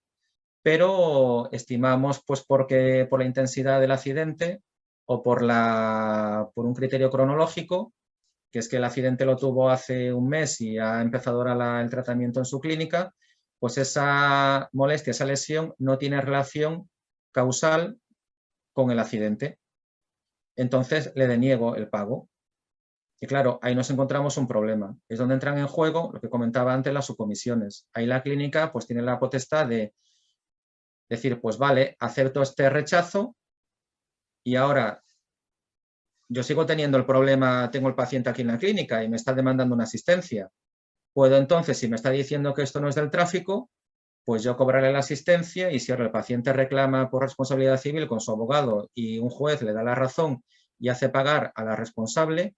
pero estimamos, pues porque por la intensidad del accidente o por un criterio cronológico, que es que el accidente lo tuvo hace un mes y ha empezado ahora el tratamiento en su clínica, pues esa molestia, esa lesión no tiene relación causal con el accidente. Entonces le deniego el pago. Y claro, ahí nos encontramos un problema. Es donde entran en juego, lo que comentaba antes, las subcomisiones. Ahí la clínica pues tiene la potestad de decir, pues vale, acepto este rechazo y ahora yo sigo teniendo el problema, tengo el paciente aquí en la clínica y me está demandando una asistencia. Puedo entonces, si me está diciendo que esto no es del tráfico, pues yo cobraré la asistencia y si ahora el paciente reclama por responsabilidad civil con su abogado y un juez le da la razón y hace pagar a la responsable,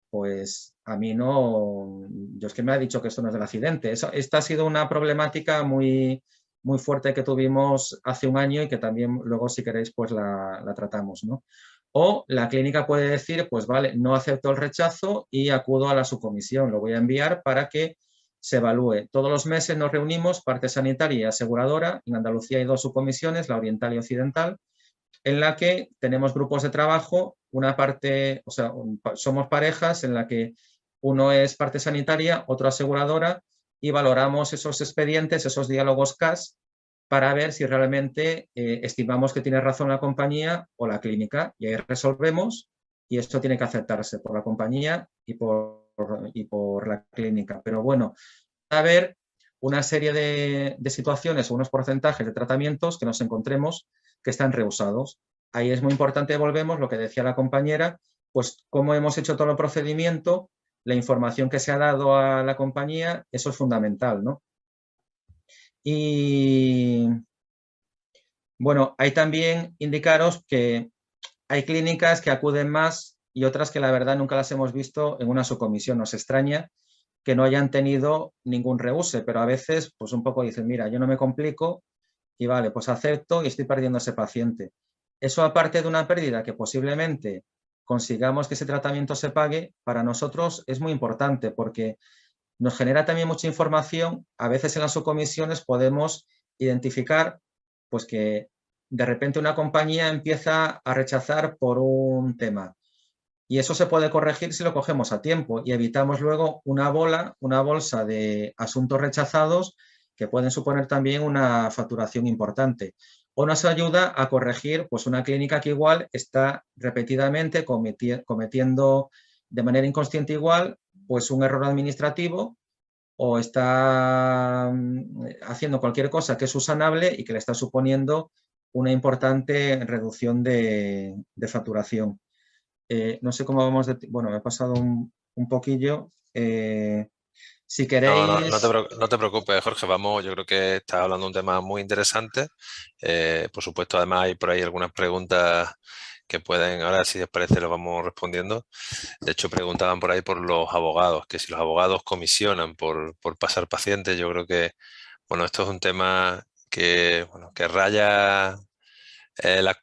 pues a mí no, yo es que me ha dicho que esto no es del accidente. Esta ha sido una problemática muy, muy fuerte que tuvimos hace un año y que también luego si queréis pues la tratamos, ¿no? O la clínica puede decir, pues vale, no acepto el rechazo y acudo a la subcomisión, lo voy a enviar para que se evalúe. Todos los meses nos reunimos, parte sanitaria y aseguradora, en Andalucía hay 2 subcomisiones, la oriental y occidental, en la que tenemos grupos de trabajo, una parte, o sea, somos parejas en la que uno es parte sanitaria, otro aseguradora y valoramos esos expedientes, esos diálogos CAS para ver si realmente estimamos que tiene razón la compañía o la clínica y ahí resolvemos y esto tiene que aceptarse por la compañía y por la clínica. Pero bueno, va a haber una serie de situaciones o unos porcentajes de tratamientos que nos encontremos que están rehusados. Ahí es muy importante, volvemos, lo que decía la compañera, pues cómo hemos hecho todo el procedimiento la información que se ha dado a la compañía, eso es fundamental, ¿no? Y bueno, hay también indicaros que hay clínicas que acuden más y otras que la verdad nunca las hemos visto en una subcomisión. Nos extraña que no hayan tenido ningún reúse, pero a veces pues un poco dicen, mira, yo no me complico y vale, pues acepto y estoy perdiendo a ese paciente. Eso, aparte de una pérdida que posiblemente consigamos que ese tratamiento se pague, para nosotros es muy importante porque nos genera también mucha información. A veces en las subcomisiones podemos identificar pues que de repente una compañía empieza a rechazar por un tema. Y eso se puede corregir si lo cogemos a tiempo y evitamos luego una bolsa de asuntos rechazados que pueden suponer también una facturación importante. O nos ayuda a corregir pues, una clínica que igual está repetidamente cometiendo de manera inconsciente igual pues, un error administrativo, o está haciendo cualquier cosa que es subsanable y que le está suponiendo una importante reducción de facturación. No sé cómo vamos de... Bueno, me he pasado un poquillo. Si queréis... No te preocupes, Jorge, vamos, yo creo que estás hablando de un tema muy interesante. Por supuesto, además hay por ahí algunas preguntas que pueden, ahora si les parece, lo vamos respondiendo. De hecho, preguntaban por ahí por los abogados, que si los abogados comisionan por pasar pacientes. Yo creo que, bueno, esto es un tema que, bueno, que raya las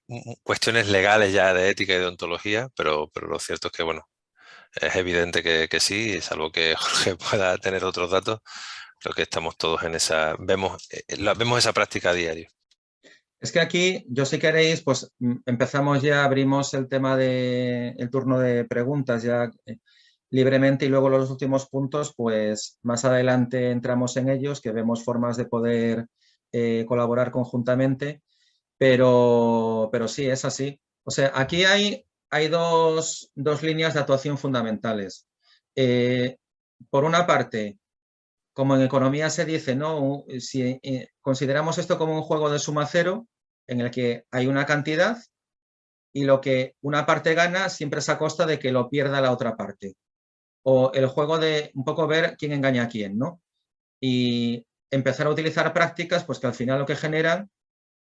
cuestiones legales ya de ética y de ontología, pero lo cierto es que, bueno, es evidente que sí, salvo que Jorge pueda tener otros datos. Creo que estamos todos en esa, vemos esa práctica a diario. Es que aquí, yo si queréis, pues empezamos ya, abrimos el tema del turno de preguntas ya libremente, y luego los últimos puntos, pues más adelante entramos en ellos, que vemos formas de poder colaborar conjuntamente, pero sí, es así. O sea, aquí hay dos líneas de actuación fundamentales. Por una parte, como en economía se dice, ¿no? Si consideramos esto como un juego de suma cero, en el que hay una cantidad y lo que una parte gana siempre es a costa de que lo pierda la otra parte. O el juego de un poco ver quién engaña a quién, ¿no? Y empezar a utilizar prácticas pues que al final lo que generan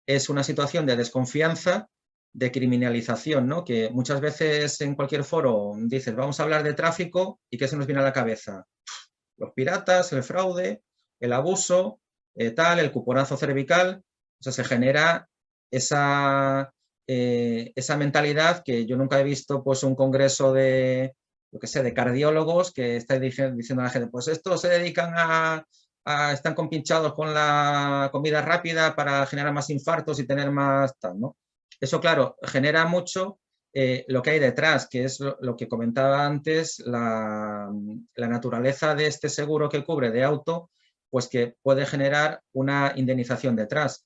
es una situación de desconfianza, de criminalización, ¿no? Que muchas veces en cualquier foro dices, vamos a hablar de tráfico, y ¿qué se nos viene a la cabeza? Los piratas, el fraude, el abuso, el cuponazo cervical. O sea, se genera esa mentalidad que yo nunca he visto, pues, un congreso de, lo que sé, de cardiólogos que está diciendo a la gente, pues estos se dedican están compinchados con la comida rápida para generar más infartos y tener más tal, ¿no? Eso, claro, genera mucho lo que hay detrás, que es lo que comentaba antes, la naturaleza de este seguro que cubre de auto, pues que puede generar una indemnización detrás.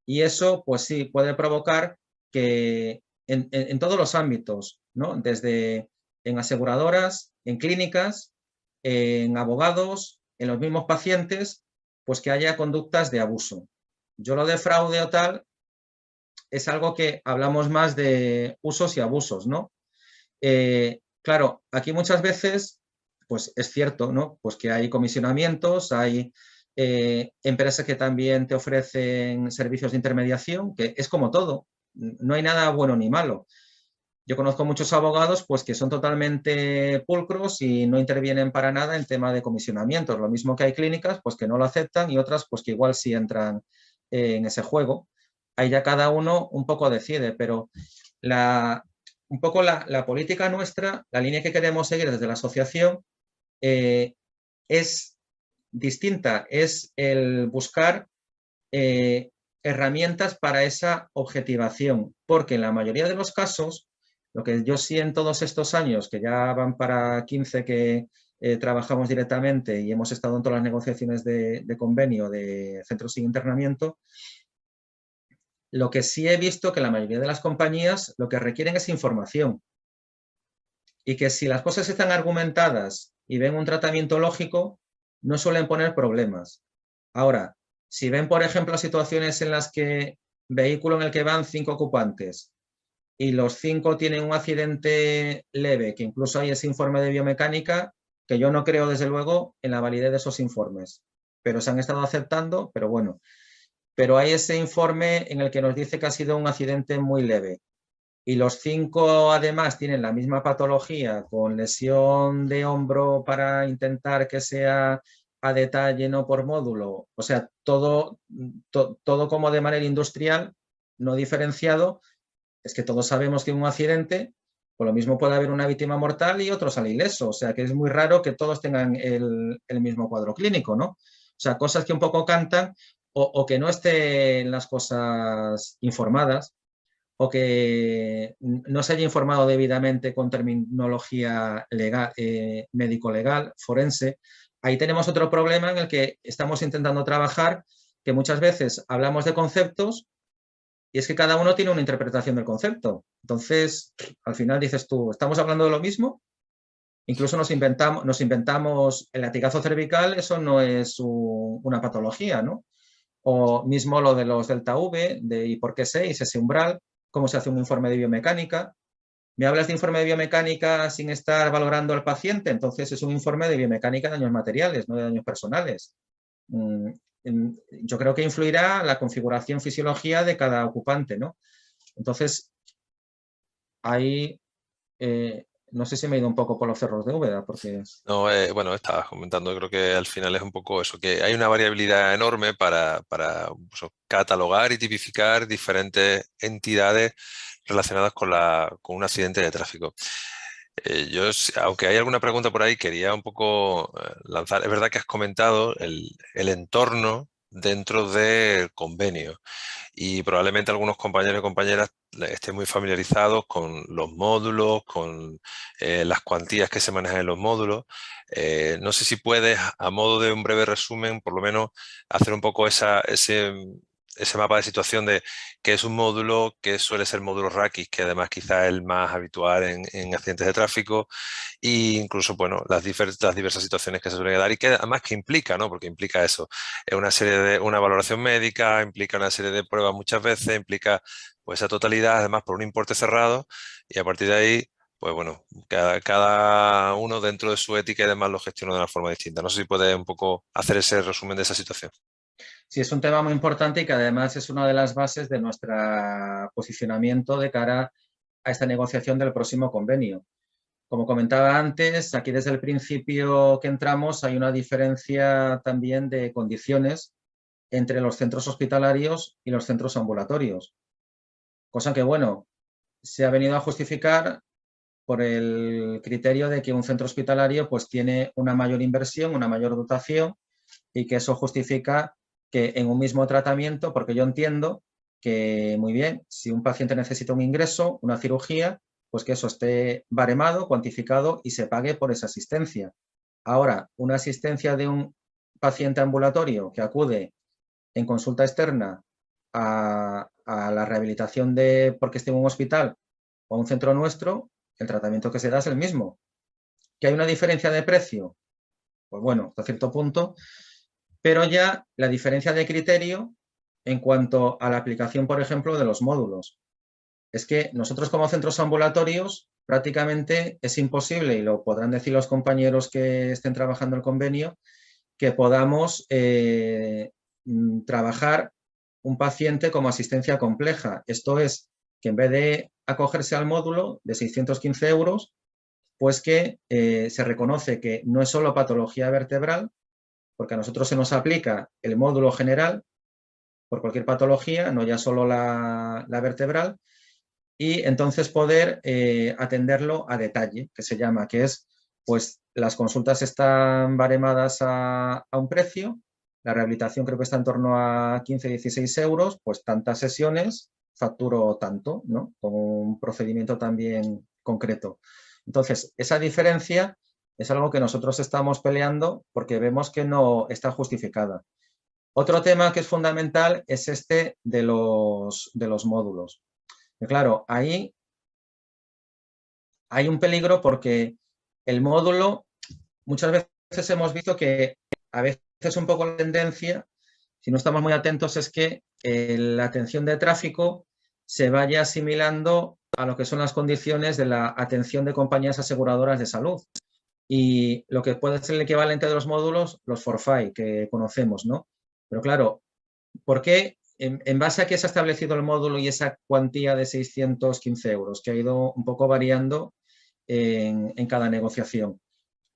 Y eso, pues sí, puede provocar que en todos los ámbitos, ¿no? Desde en aseguradoras, en clínicas, en abogados, en los mismos pacientes, pues que haya conductas de abuso. Yo lo de fraude o tal es algo que hablamos más de usos y abusos, ¿no? Claro, aquí muchas veces, pues es cierto, ¿no? Pues que hay comisionamientos, hay empresas que también te ofrecen servicios de intermediación, que es como todo, no hay nada bueno ni malo. Yo conozco muchos abogados pues que son totalmente pulcros y no intervienen para nada en tema de comisionamientos. Lo mismo que hay clínicas pues que no lo aceptan, y otras pues que igual sí entran en ese juego. Ahí ya cada uno un poco decide, pero un poco la política nuestra, la línea que queremos seguir desde la asociación es distinta, es el buscar herramientas para esa objetivación, porque en la mayoría de los casos, lo que yo sí en todos estos años, que ya van para 15 que trabajamos directamente y hemos estado en todas las negociaciones de convenio de centros sin internamiento, lo que sí he visto que la mayoría de las compañías lo que requieren es información, y que si las cosas están argumentadas y ven un tratamiento lógico, no suelen poner problemas. Ahora, si ven, por ejemplo, situaciones en las que vehículo en el que van 5 ocupantes y los 5 tienen un accidente leve, que incluso hay ese informe de biomecánica, que yo no creo desde luego en la validez de esos informes, pero se han estado aceptando, pero bueno. Pero hay ese informe en el que nos dice que ha sido un accidente muy leve y los 5 además tienen la misma patología con lesión de hombro para intentar que sea a detalle, no por módulo, o sea, todo como de manera industrial, no diferenciado. Es que todos sabemos que en un accidente, pues lo mismo puede haber una víctima mortal y otro sale ileso, o sea que es muy raro que todos tengan el mismo cuadro clínico, ¿no? O sea, cosas que un poco cantan o que no estén las cosas informadas o que no se haya informado debidamente con terminología legal, médico-legal, forense. Ahí tenemos otro problema en el que estamos intentando trabajar, que muchas veces hablamos de conceptos y es que cada uno tiene una interpretación del concepto. Entonces, al final dices tú, ¿estamos hablando de lo mismo? Incluso nos inventamos el latigazo cervical, eso no es una patología, ¿no? O mismo lo de los delta V, de ¿y por qué 6? Ese umbral, cómo se hace un informe de biomecánica. ¿Me hablas de informe de biomecánica sin estar valorando al paciente? Entonces es un informe de biomecánica de daños materiales, no de daños personales. Yo creo que influirá la configuración fisiología de cada ocupante, ¿no? Entonces, ahí no sé si me he ido un poco por los cerros de Úbeda, porque... No, bueno, estabas comentando, creo que al final es un poco eso, que hay una variabilidad enorme para pues, catalogar y tipificar diferentes entidades relacionadas con un accidente de tráfico. Aunque hay alguna pregunta por ahí, quería un poco lanzar. Es verdad que has comentado el entorno dentro del convenio y probablemente algunos compañeros y compañeras estén muy familiarizados con los módulos, con las cuantías que se manejan en los módulos. No sé si puedes, a modo de un breve resumen, por lo menos hacer un poco ese mapa de situación de qué es un módulo, qué suele ser el módulo RAKIS, que además quizás es el más habitual en accidentes de tráfico, e incluso bueno, las diversas situaciones que se suelen dar y que además que implica, ¿no? Porque implica eso, es una valoración médica, implica una serie de pruebas muchas veces, implica pues esa totalidad, además por un importe cerrado y a partir de ahí, pues bueno, cada uno dentro de su ética y demás lo gestiona de una forma distinta. No sé si puedes un poco hacer ese resumen de esa situación. Sí, es un tema muy importante y que además es una de las bases de nuestro posicionamiento de cara a esta negociación del próximo convenio. Como comentaba antes, aquí desde el principio que entramos hay una diferencia también de condiciones entre los centros hospitalarios y los centros ambulatorios. Cosa que, bueno, se ha venido a justificar por el criterio de que un centro hospitalario pues tiene una mayor inversión, una mayor dotación y que eso justifica que en un mismo tratamiento, porque yo entiendo que, muy bien, si un paciente necesita un ingreso, una cirugía, pues que eso esté baremado, cuantificado y se pague por esa asistencia. Ahora, una asistencia de un paciente ambulatorio que acude en consulta externa a la rehabilitación porque esté en un hospital o un centro nuestro, el tratamiento que se da es el mismo. ¿Que hay una diferencia de precio? Pues bueno, hasta cierto punto, pero ya la diferencia de criterio en cuanto a la aplicación, por ejemplo, de los módulos. Es que nosotros como centros ambulatorios prácticamente es imposible, y lo podrán decir los compañeros que estén trabajando el convenio, que podamos trabajar un paciente como asistencia compleja. Esto es que en vez de acogerse al módulo de 615 euros, pues que se reconoce que no es solo patología vertebral, porque a nosotros se nos aplica el módulo general por cualquier patología, no ya solo la vertebral, y entonces poder atenderlo a detalle, que se llama, que es, pues las consultas están baremadas a un precio, la rehabilitación creo que está en torno a 15-16 euros, pues tantas sesiones, facturo tanto, ¿no? Con un procedimiento también concreto. Entonces, esa diferencia es algo que nosotros estamos peleando porque vemos que no está justificada. Otro tema que es fundamental es este de los módulos. Y claro, ahí hay un peligro porque el módulo, muchas veces hemos visto que a veces un poco la tendencia, si no estamos muy atentos, es que la atención de tráfico se vaya asimilando a lo que son las condiciones de la atención de compañías aseguradoras de salud. y lo que puede ser el equivalente de los módulos, los forfait que conocemos, ¿no? Pero claro, ¿por qué? ¿En base a qué se ha establecido el módulo y esa cuantía de 615 euros, que ha ido un poco variando en cada negociación?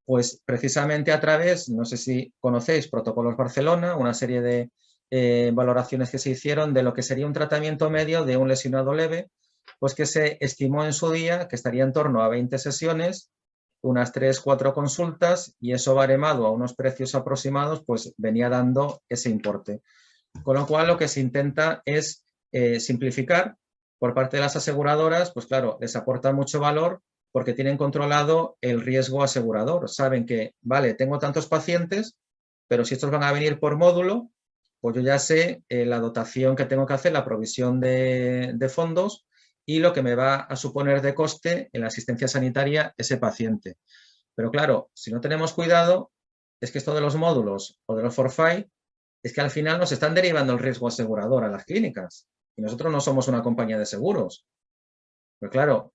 Pues precisamente a través, no sé si conocéis Protocolos Barcelona, una serie de valoraciones que se hicieron de lo que sería un tratamiento medio de un lesionado leve, pues que se estimó en su día que estaría en torno a 20 sesiones, unas 3-4 consultas, y eso baremado a unos precios aproximados, pues venía dando ese importe. Con lo cual lo que se intenta es simplificar por parte de las aseguradoras, pues claro, les aporta mucho valor porque tienen controlado el riesgo asegurador. Saben que, vale, tengo tantos pacientes, pero si estos van a venir por módulo, pues yo ya sé la dotación que tengo que hacer, la provisión de fondos y lo que me va a suponer de coste en la asistencia sanitaria ese paciente. Pero claro, si no tenemos cuidado, es que esto de los módulos o de los forfait es que al final nos están derivando el riesgo asegurador a las clínicas. Y nosotros no somos una compañía de seguros. Pero claro,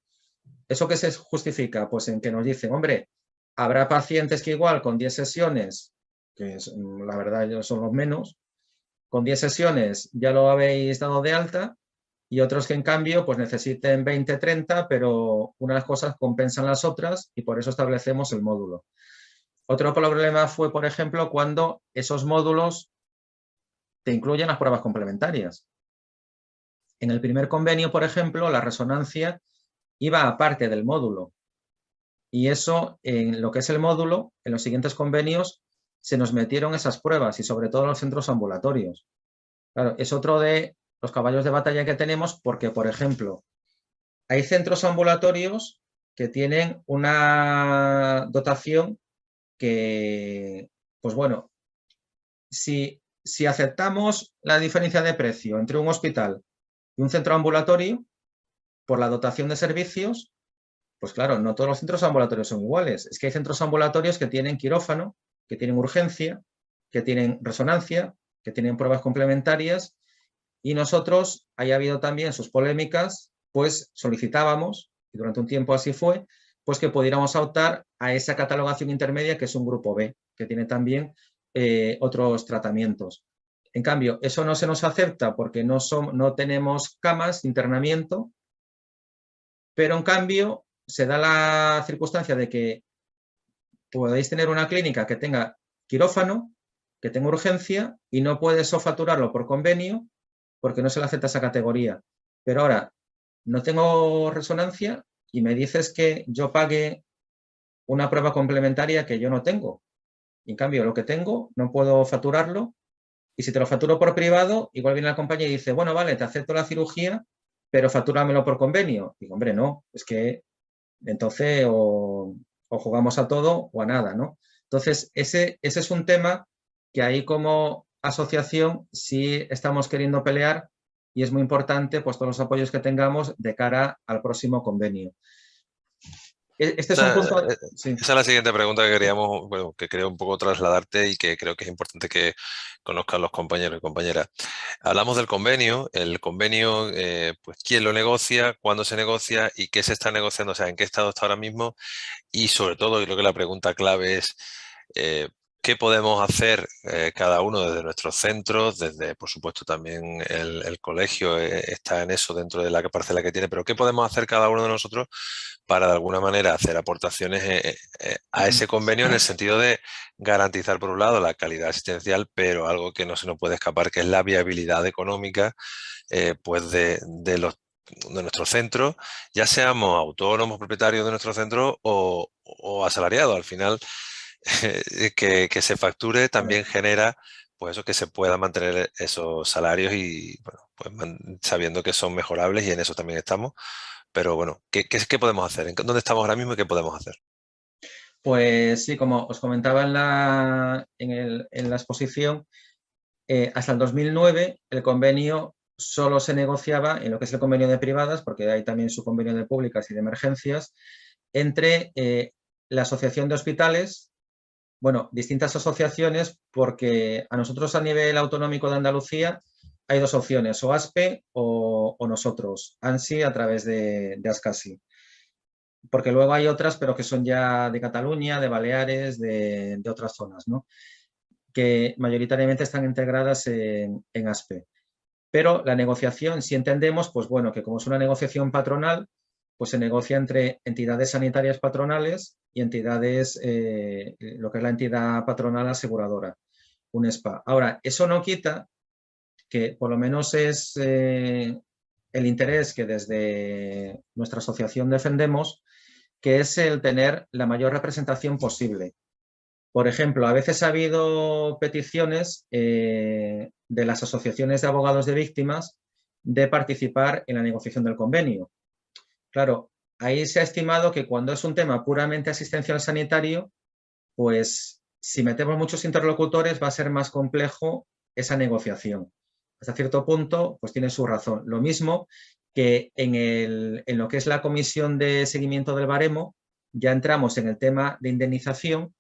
¿eso qué se justifica? Pues en que nos dicen, hombre, habrá pacientes que igual con 10 sesiones, que es, la verdad son los menos, con 10 sesiones ya lo habéis dado de alta, y otros que en cambio pues necesiten 20, 30, pero unas cosas compensan las otras y por eso establecemos el módulo. Otro problema fue, por ejemplo, cuando esos módulos te incluyen las pruebas complementarias. En el primer convenio, por ejemplo, la resonancia iba aparte del módulo. Y eso, en lo que es el módulo, en los siguientes convenios, se nos metieron esas pruebas y sobre todo en los centros ambulatorios. Claro, es otro de los caballos de batalla que tenemos porque, por ejemplo, hay centros ambulatorios que tienen una dotación que, pues bueno, si aceptamos la diferencia de precio entre un hospital y un centro ambulatorio, por la dotación de servicios, pues claro, no todos los centros ambulatorios son iguales. Es que hay centros ambulatorios que tienen quirófano, que tienen urgencia, que tienen resonancia, que tienen pruebas complementarias, y nosotros, haya habido también sus polémicas, pues solicitábamos, y durante un tiempo así fue, pues que pudiéramos optar a esa catalogación intermedia que es un grupo B, que tiene también otros tratamientos. En cambio, eso no se nos acepta porque no tenemos camas de internamiento, pero en cambio se da la circunstancia de que podéis tener una clínica que tenga quirófano, que tenga urgencia y no puedes facturarlo por convenio porque no se le acepta esa categoría. Pero ahora, no tengo resonancia y me dices que yo pague una prueba complementaria que yo no tengo. Y en cambio, lo que tengo no puedo facturarlo, y si te lo facturo por privado, igual viene la compañía y dice, bueno, vale, te acepto la cirugía, pero factúramelo por convenio. Digo, hombre, no, es que entonces o jugamos a todo o a nada, ¿no? Entonces, ese es un tema que ahí como asociación sí estamos queriendo pelear y es muy importante pues todos los apoyos que tengamos de cara al próximo convenio. Este es un punto... Sí. Esa es la siguiente pregunta que queríamos, bueno, que creo un poco trasladarte y que creo que es importante que conozcan los compañeros y compañeras. Hablamos del convenio, el convenio, pues quién lo negocia, cuándo se negocia y qué se está negociando, o sea, en qué estado está ahora mismo, y sobre todo, creo que la pregunta clave es qué podemos hacer cada uno desde nuestros centros, desde, por supuesto, también el colegio está en eso dentro de la parcela que tiene, pero qué podemos hacer cada uno de nosotros para de alguna manera hacer aportaciones a ese convenio en el sentido de garantizar por un lado la calidad asistencial, pero algo que no se nos puede escapar, que es la viabilidad económica pues de nuestro centro, ya seamos autónomos, propietarios de nuestro centro o asalariados. Al final, que se facture también genera pues eso, que se pueda mantener esos salarios y bueno, pues sabiendo que son mejorables y en eso también estamos. Pero bueno, ¿qué podemos hacer? ¿Dónde estamos ahora mismo y qué podemos hacer? Pues sí, como os comentaba en la exposición, hasta el 2009 el convenio solo se negociaba en lo que es el convenio de privadas, porque hay también su convenio de públicas y de emergencias, entre la Asociación de Hospitales, bueno, distintas asociaciones, porque a nosotros a nivel autonómico de Andalucía hay dos opciones, o ASPE o nosotros, ANSI a través de ASCASI. porque luego hay otras, pero que son ya de Cataluña, de Baleares, de otras zonas, ¿no? Que mayoritariamente están integradas en ASPE. Pero la negociación, si entendemos, pues bueno, que como es una negociación patronal, pues se negocia entre entidades sanitarias patronales y entidades, lo que es la entidad patronal aseguradora, un SPA. Ahora, eso no quita que por lo menos es el interés que desde nuestra asociación defendemos, que es el tener la mayor representación posible. Por ejemplo, a veces ha habido peticiones de las asociaciones de abogados de víctimas de participar en la negociación del convenio. Claro, ahí se ha estimado que cuando es un tema puramente asistencial sanitario, pues si metemos muchos interlocutores va a ser más complejo esa negociación. Hasta cierto punto, pues tiene su razón. Lo mismo que en lo que es la comisión de seguimiento del baremo, ya entramos en el tema de indemnización,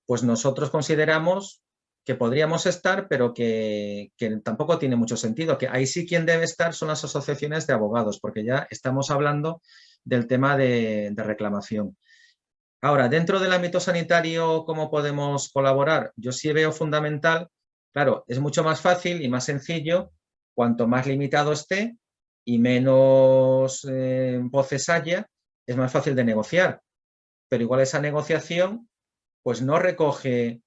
pues nosotros consideramos que podríamos estar, pero que tampoco tiene mucho sentido, que ahí sí quien debe estar son las asociaciones de abogados, porque ya estamos hablando del tema de reclamación. Ahora, dentro del ámbito sanitario, ¿cómo podemos colaborar? Yo sí veo fundamental, claro, es mucho más fácil y más sencillo cuanto más limitado esté y menos voces haya, es más fácil de negociar. Pero igual esa negociación pues no recoge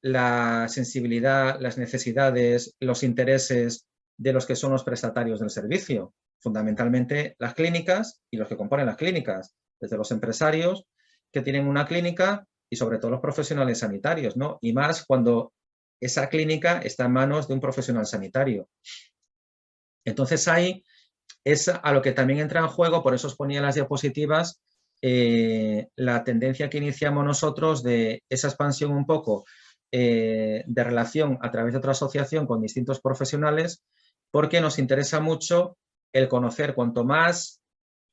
la sensibilidad, las necesidades, los intereses de los que son los prestatarios del servicio, fundamentalmente las clínicas y los que componen las clínicas, desde los empresarios que tienen una clínica y sobre todo los profesionales sanitarios, ¿no? Y más cuando esa clínica está en manos de un profesional sanitario. Entonces ahí es a lo que también entra en juego, por eso os ponía en las diapositivas, la tendencia que iniciamos nosotros de esa expansión un poco de relación a través de otra asociación con distintos profesionales, porque nos interesa mucho el conocer. Cuanto más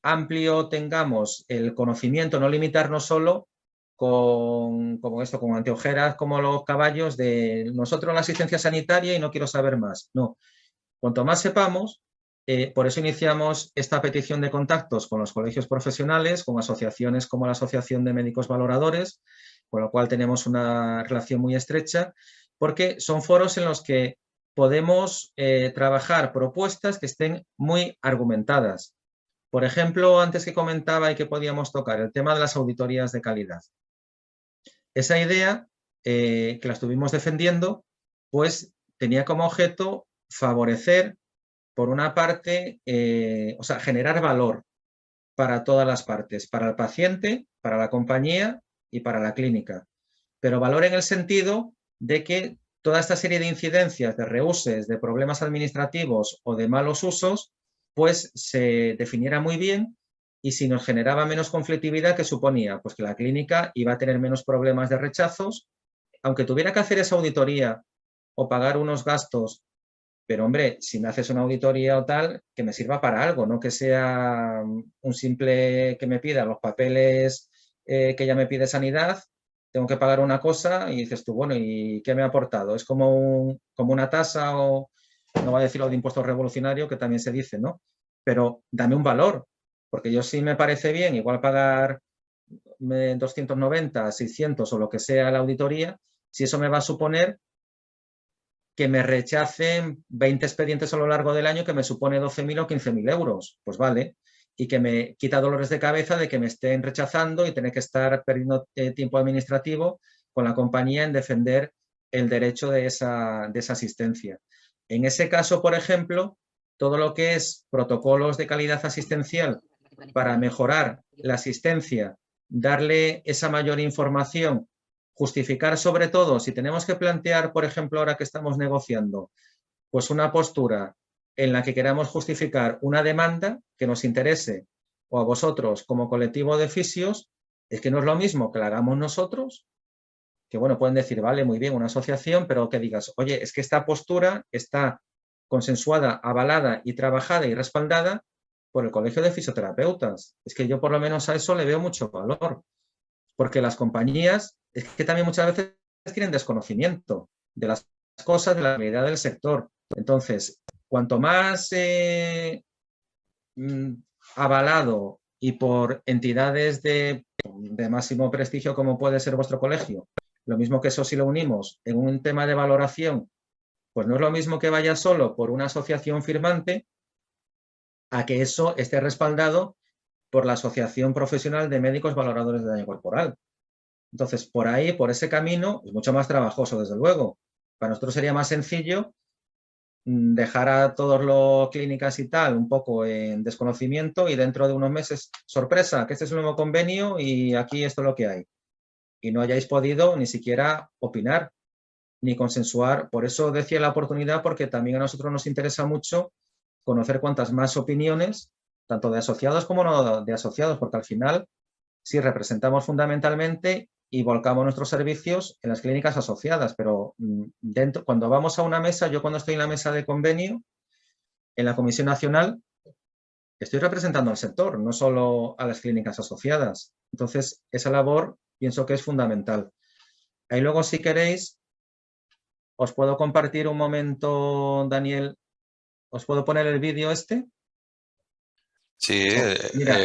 amplio tengamos el conocimiento, no limitarnos solo como esto, con anteojeras, como los caballos de nosotros la asistencia sanitaria y no quiero saber más. No, cuanto más sepamos, por eso iniciamos esta petición de contactos con los colegios profesionales, con asociaciones como la Asociación de Médicos Valoradores, con lo cual tenemos una relación muy estrecha, porque son foros en los que podemos trabajar propuestas que estén muy argumentadas. Por ejemplo, antes que comentaba y que podíamos tocar el tema de las auditorías de calidad. Esa idea, que la estuvimos defendiendo, pues tenía como objeto favorecer, por una parte, o sea, generar valor para todas las partes, para el paciente, para la compañía y para la clínica. Pero valor en el sentido de que toda esta serie de incidencias, de reuses, de problemas administrativos o de malos usos, pues se definiera muy bien y si nos generaba menos conflictividad, ¿qué suponía? Pues que la clínica iba a tener menos problemas de rechazos, aunque tuviera que hacer esa auditoría o pagar unos gastos. Pero, hombre, si me haces una auditoría o tal, que me sirva para algo, no que sea un simple que me pida los papeles que ya me pide sanidad, tengo que pagar una cosa y dices tú, bueno, ¿y qué me ha aportado? Es como una tasa o, no voy a decir lo de impuesto revolucionario, que también se dice, ¿no? Pero dame un valor, porque yo sí me parece bien, igual pagar 290, 600 o lo que sea la auditoría, si eso me va a suponer que me rechacen 20 expedientes a lo largo del año que me supone 12.000 o 15.000 euros. Pues vale. Y que me quita dolores de cabeza de que me estén rechazando y tener que estar perdiendo tiempo administrativo con la compañía en defender el derecho de esa asistencia. En ese caso, por ejemplo, todo lo que es protocolos de calidad asistencial para mejorar la asistencia, darle esa mayor información, justificar sobre todo, si tenemos que plantear, por ejemplo, ahora que estamos negociando, pues una postura en la que queramos justificar una demanda que nos interese o a vosotros como colectivo de fisios, es que no es lo mismo que la hagamos nosotros, que bueno, pueden decir, vale, muy bien, una asociación, pero que digas, oye, es que esta postura está consensuada, avalada y trabajada y respaldada por el Colegio de Fisioterapeutas. Es que yo por lo menos a eso le veo mucho valor, porque las compañías es que también muchas veces tienen desconocimiento de las cosas, de la realidad del sector. Entonces, cuanto más avalado y por entidades de máximo prestigio como puede ser vuestro colegio. Lo mismo que eso si lo unimos en un tema de valoración, pues no es lo mismo que vaya solo por una asociación firmante a que eso esté respaldado por la Asociación Profesional de Médicos Valoradores de Daño Corporal. Entonces, por ahí, por ese camino, es mucho más trabajoso, desde luego. Para nosotros sería más sencillo dejar a todas las clínicas y tal un poco en desconocimiento y dentro de unos meses, sorpresa, que este es un nuevo convenio y aquí esto es lo que hay. Y no hayáis podido ni siquiera opinar ni consensuar. Por eso decía la oportunidad, porque también a nosotros nos interesa mucho conocer cuantas más opiniones, tanto de asociados como no de asociados, porque al final sí representamos fundamentalmente y volcamos nuestros servicios en las clínicas asociadas, pero cuando vamos a una mesa, yo cuando estoy en la mesa de convenio, en la Comisión Nacional, estoy representando al sector, no solo a las clínicas asociadas. Entonces, esa labor pienso que es fundamental. Ahí luego, si queréis, os puedo compartir un momento, Daniel, os puedo poner el vídeo este. Sí, Mira,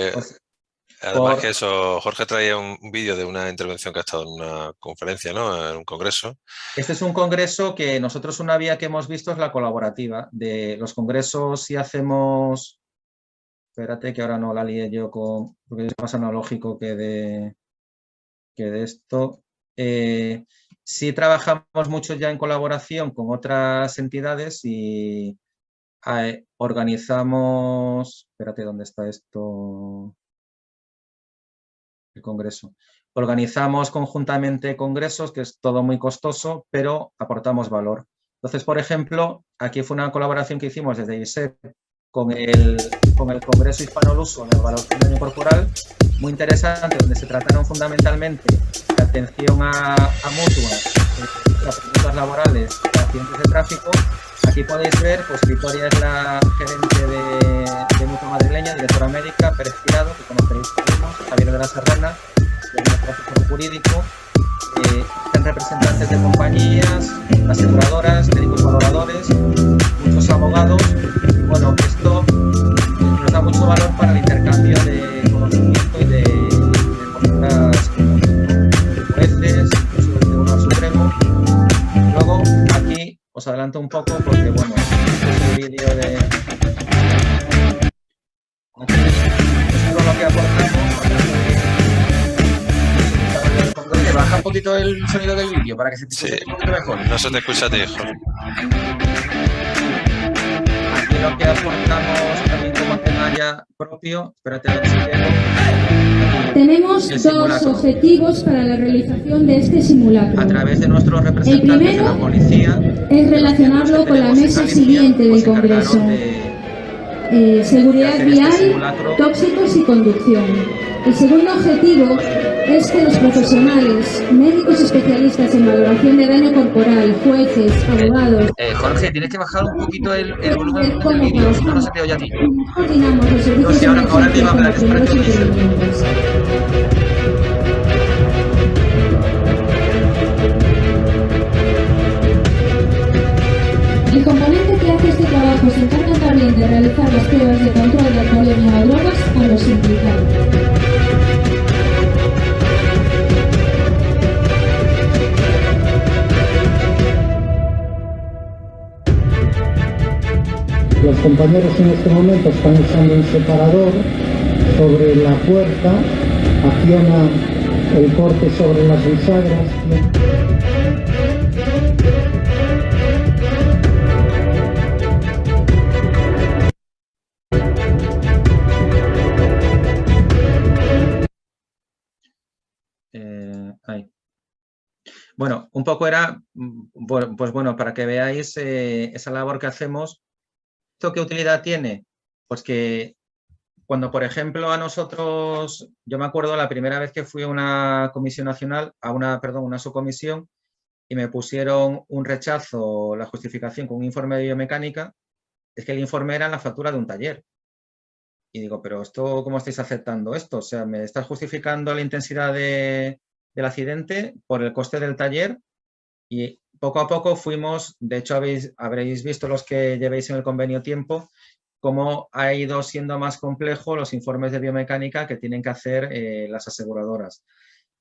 además que eso, Jorge traía un vídeo de una intervención que ha estado en una conferencia, ¿no? En un congreso. Este es un congreso que nosotros una vía que hemos visto es la colaborativa. De los congresos si hacemos... Espérate que ahora no la lié yo con... porque es más analógico que de esto. Sí trabajamos mucho ya en colaboración con otras entidades y organizamos... Espérate, ¿dónde está esto? El congreso. Organizamos conjuntamente congresos, que es todo muy costoso, pero aportamos valor. Entonces, por ejemplo, aquí fue una colaboración que hicimos desde ISEP con el Congreso Hispano-Luso de Valoración de Daño Corporal, muy interesante, donde se trataron fundamentalmente la atención a mutuas, las preguntas laborales, accidentes de tráfico. Aquí podéis ver, pues Victoria es la gerente de Mutua Madrileña, directora médica, Pérez Tirado, que conoceréis todos, Javier de la Serrana, de nuestro asesor jurídico, están representantes de compañías, aseguradoras, médicos valoradores, muchos abogados. Y bueno, esto nos da mucho valor para el intercambio de conocimiento y de posturas jueces, incluso del Tribunal Supremo. Luego, aquí os adelanto un poco porque, bueno, este es el vídeo de... Aquí es todo lo que aportamos. Baja un poquito el sonido del vídeo para que se te escuche un poquito mejor. No se te escucha a ti, Jorge. Aquí lo que aportamos también como tema ya propio, espérate a ver si llego. Tenemos dos objetivos para la realización de este simulacro. A través de nuestros representantes de la policía, es relacionarlo con la mesa siguiente del Congreso. Seguridad vial, tóxicos y conducción. El segundo objetivo es que los profesionales, médicos especialistas en valoración de daño corporal, jueces, abogados... Jorge, tienes que bajar un poquito el volumen del vídeo, si no se te oye a ti. Coordinamos los servicios de emergencia con los primeros intervinientes. El componente que hace este trabajo se encarga también de realizar las pruebas de control de alcoholemia o drogas a los implicados. Los compañeros en este momento están usando un separador sobre la puerta, acciona el corte sobre las bisagras. Ahí. Bueno, un poco era, pues bueno, para que veáis esa labor que hacemos. ¿Esto qué utilidad tiene? Pues que cuando, por ejemplo, a nosotros, yo me acuerdo la primera vez que fui a una comisión nacional, una subcomisión, y me pusieron un rechazo, la justificación con un informe de biomecánica, es que el informe era en la factura de un taller. Y digo, pero esto, ¿cómo estáis aceptando esto? O sea, ¿me estás justificando la intensidad del accidente por el coste del taller? Y poco a poco fuimos, de hecho habréis visto los que llevéis en el convenio tiempo, cómo ha ido siendo más complejo los informes de biomecánica que tienen que hacer las aseguradoras.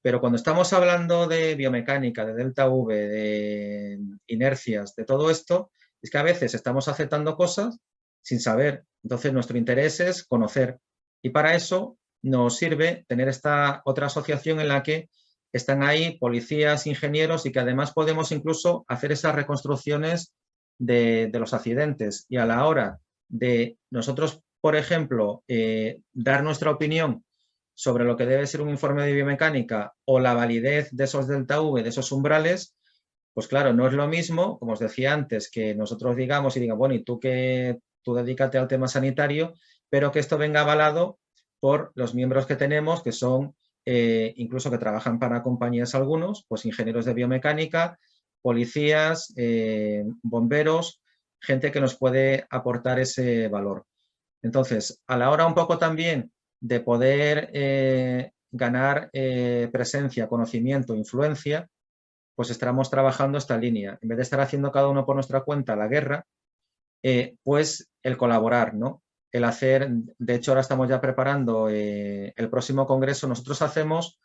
Pero cuando estamos hablando de biomecánica, de delta V, de inercias, de todo esto, es que a veces estamos aceptando cosas sin saber. Entonces, nuestro interés es conocer. Y para eso nos sirve tener esta otra asociación en la que están ahí policías, ingenieros y que además podemos incluso hacer esas reconstrucciones de los accidentes. Y a la hora de nosotros, por ejemplo, dar nuestra opinión sobre lo que debe ser un informe de biomecánica o la validez de esos delta V, de esos umbrales, pues claro, no es lo mismo, como os decía antes, que nosotros digamos y digan, bueno, y tú dedícate al tema sanitario, pero que esto venga avalado por los miembros que tenemos, que son incluso que trabajan para compañías algunos, pues ingenieros de biomecánica, policías, bomberos, gente que nos puede aportar ese valor. Entonces, a la hora un poco también de poder ganar presencia, conocimiento, influencia, pues estamos trabajando esta línea. En vez de estar haciendo cada uno por nuestra cuenta la guerra, pues el colaborar, ¿no? El hacer, de hecho ahora estamos ya preparando el próximo congreso. Nosotros hacemos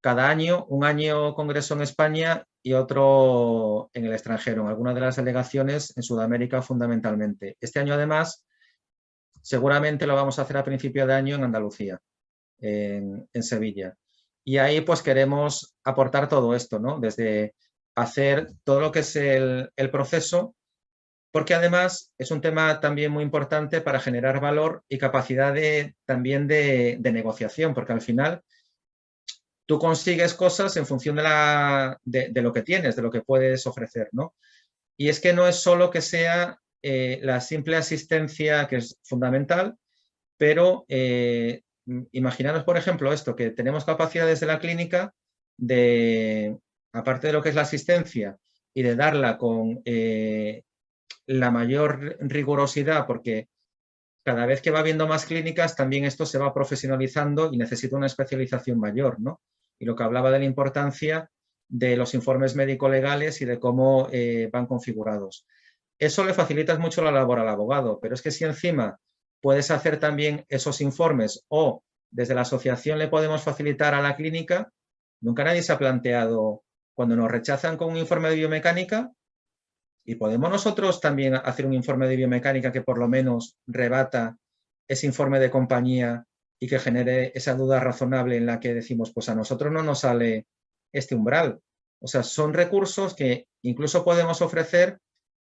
cada año, un año congreso en España y otro en el extranjero, en algunas de las delegaciones en Sudamérica fundamentalmente. Este año además seguramente lo vamos a hacer a principio de año en Andalucía, en Sevilla. Y ahí pues queremos aportar todo esto, ¿no? Desde hacer todo lo que es el proceso, porque además es un tema también muy importante para generar valor y capacidad también de negociación, porque al final tú consigues cosas en función de lo que tienes, de lo que puedes ofrecer, ¿no? Y es que no es solo que sea la simple asistencia, que es fundamental, pero imaginaros, por ejemplo, esto, que tenemos capacidades de la clínica de, aparte de lo que es la asistencia y de darla con la mayor rigurosidad, porque cada vez que va habiendo más clínicas, también esto se va profesionalizando y necesita una especialización mayor, ¿no? Y lo que hablaba de la importancia de los informes médico-legales y de cómo van configurados. Eso le facilita mucho la labor al abogado, pero es que si encima puedes hacer también esos informes o desde la asociación le podemos facilitar a la clínica, nunca nadie se ha planteado, cuando nos rechazan con un informe de biomecánica, y podemos nosotros también hacer un informe de biomecánica que por lo menos rebata ese informe de compañía y que genere esa duda razonable en la que decimos, pues a nosotros no nos sale este umbral. O sea, son recursos que incluso podemos ofrecer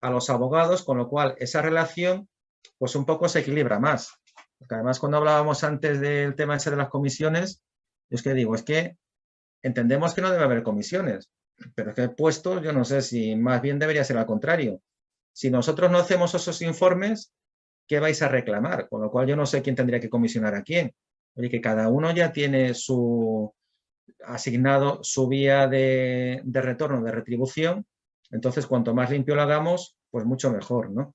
a los abogados, con lo cual esa relación pues un poco se equilibra más. Porque además cuando hablábamos antes del tema ese de las comisiones, es que entendemos que no debe haber comisiones, pero es que puestos, yo no sé si más bien debería ser al contrario. Si nosotros no hacemos esos informes, ¿qué vais a reclamar? Con lo cual yo no sé quién tendría que comisionar a quién. Oye, que cada uno ya tiene asignado su vía de retorno, de retribución. Entonces, cuanto más limpio lo hagamos, pues mucho mejor, ¿no?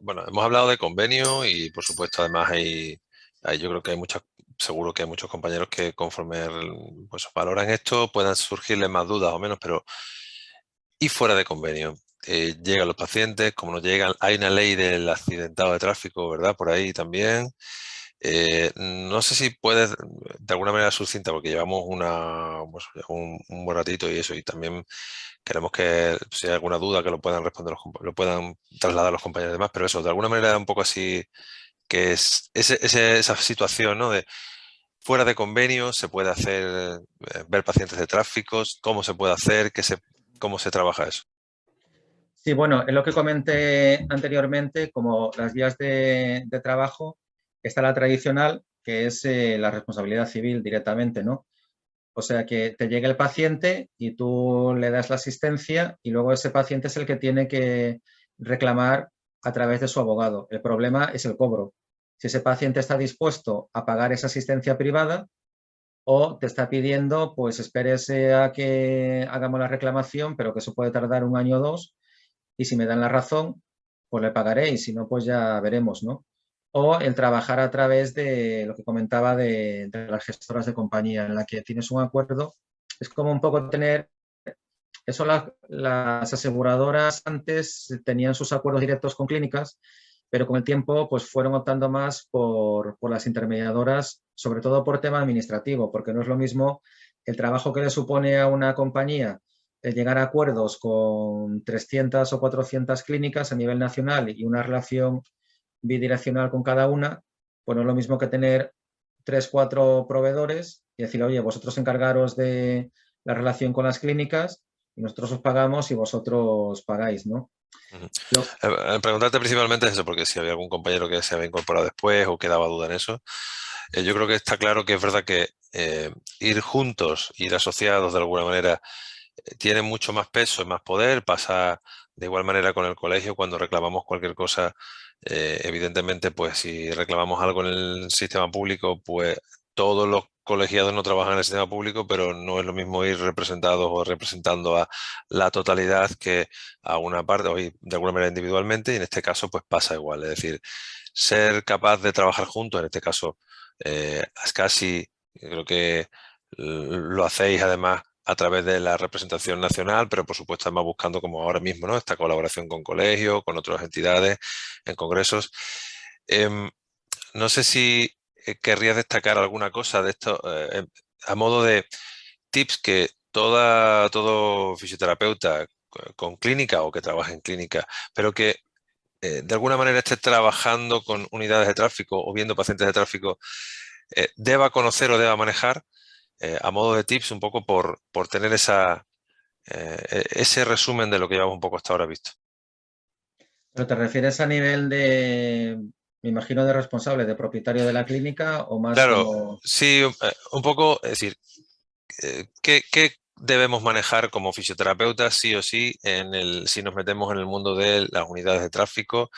Bueno, hemos hablado de convenio y por supuesto además yo creo que seguro que hay muchos compañeros que conforme pues valoran esto puedan surgirles más dudas o menos, pero y fuera de convenio. Llegan los pacientes, como no llegan, hay una ley del accidentado de tráfico, ¿verdad? Por ahí también. No sé si puedes, de alguna manera sucinta, porque llevamos un buen ratito y eso, y también queremos que si hay alguna duda que lo puedan responder, lo puedan trasladar los compañeros demás, pero eso, de alguna manera un poco así, que es esa situación, ¿no? De fuera de convenio se puede hacer, ver pacientes de tráficos, cómo se puede hacer, cómo se trabaja eso. Sí, bueno, es lo que comenté anteriormente, como las vías de trabajo, está la tradicional, que es la responsabilidad civil directamente, ¿no? O sea, que te llegue el paciente y tú le das la asistencia y luego ese paciente es el que tiene que reclamar a través de su abogado. El problema es el cobro. Si ese paciente está dispuesto a pagar esa asistencia privada o te está pidiendo, pues espérese a que hagamos la reclamación, pero que eso puede tardar un año o dos, y si me dan la razón, pues le pagaré y si no, pues ya veremos, ¿no? O el trabajar a través de lo que comentaba de las gestoras de compañía, en la que tienes un acuerdo. Es como un poco tener eso las aseguradoras antes tenían sus acuerdos directos con clínicas, pero con el tiempo pues fueron optando más por las intermediadoras, sobre todo por tema administrativo, porque no es lo mismo el trabajo que le supone a una compañía el llegar a acuerdos con 300 o 400 clínicas a nivel nacional y una relación bidireccional con cada una, pues no es lo mismo que tener 3, 4 proveedores y decir, oye, vosotros encargaros de la relación con las clínicas y nosotros os pagamos y vosotros pagáis, ¿no? Preguntarte principalmente eso, porque si había algún compañero que se había incorporado después o que daba duda en eso. Yo creo que está claro que es verdad que ir juntos, ir asociados de alguna manera, tiene mucho más peso y más poder. Pasa de igual manera con el colegio cuando reclamamos cualquier cosa. Evidentemente, pues si reclamamos algo en el sistema público, pues todos los colegiados no trabajan en el sistema público, pero no es lo mismo ir representados o representando a la totalidad que a una parte, o ir de alguna manera individualmente, y en este caso pues pasa igual. Es decir, ser capaz de trabajar juntos, en este caso Ascasi, creo que lo hacéis además a través de la representación nacional, pero por supuesto además buscando, como ahora mismo, ¿no?, esta colaboración con colegios, con otras entidades, en congresos. No sé si querrías destacar alguna cosa de esto a modo de tips que todo fisioterapeuta con clínica o que trabaje en clínica, pero que de alguna manera esté trabajando con unidades de tráfico o viendo pacientes de tráfico, deba conocer o deba manejar a modo de tips, un poco por tener ese resumen de lo que llevamos un poco hasta ahora visto. ¿Pero te refieres a nivel de, me imagino, de responsable, de propietario de la clínica o más Claro, como... sí, un poco, es decir, ¿qué debemos manejar como fisioterapeutas sí o sí si nos metemos en el mundo de las unidades de tráfico?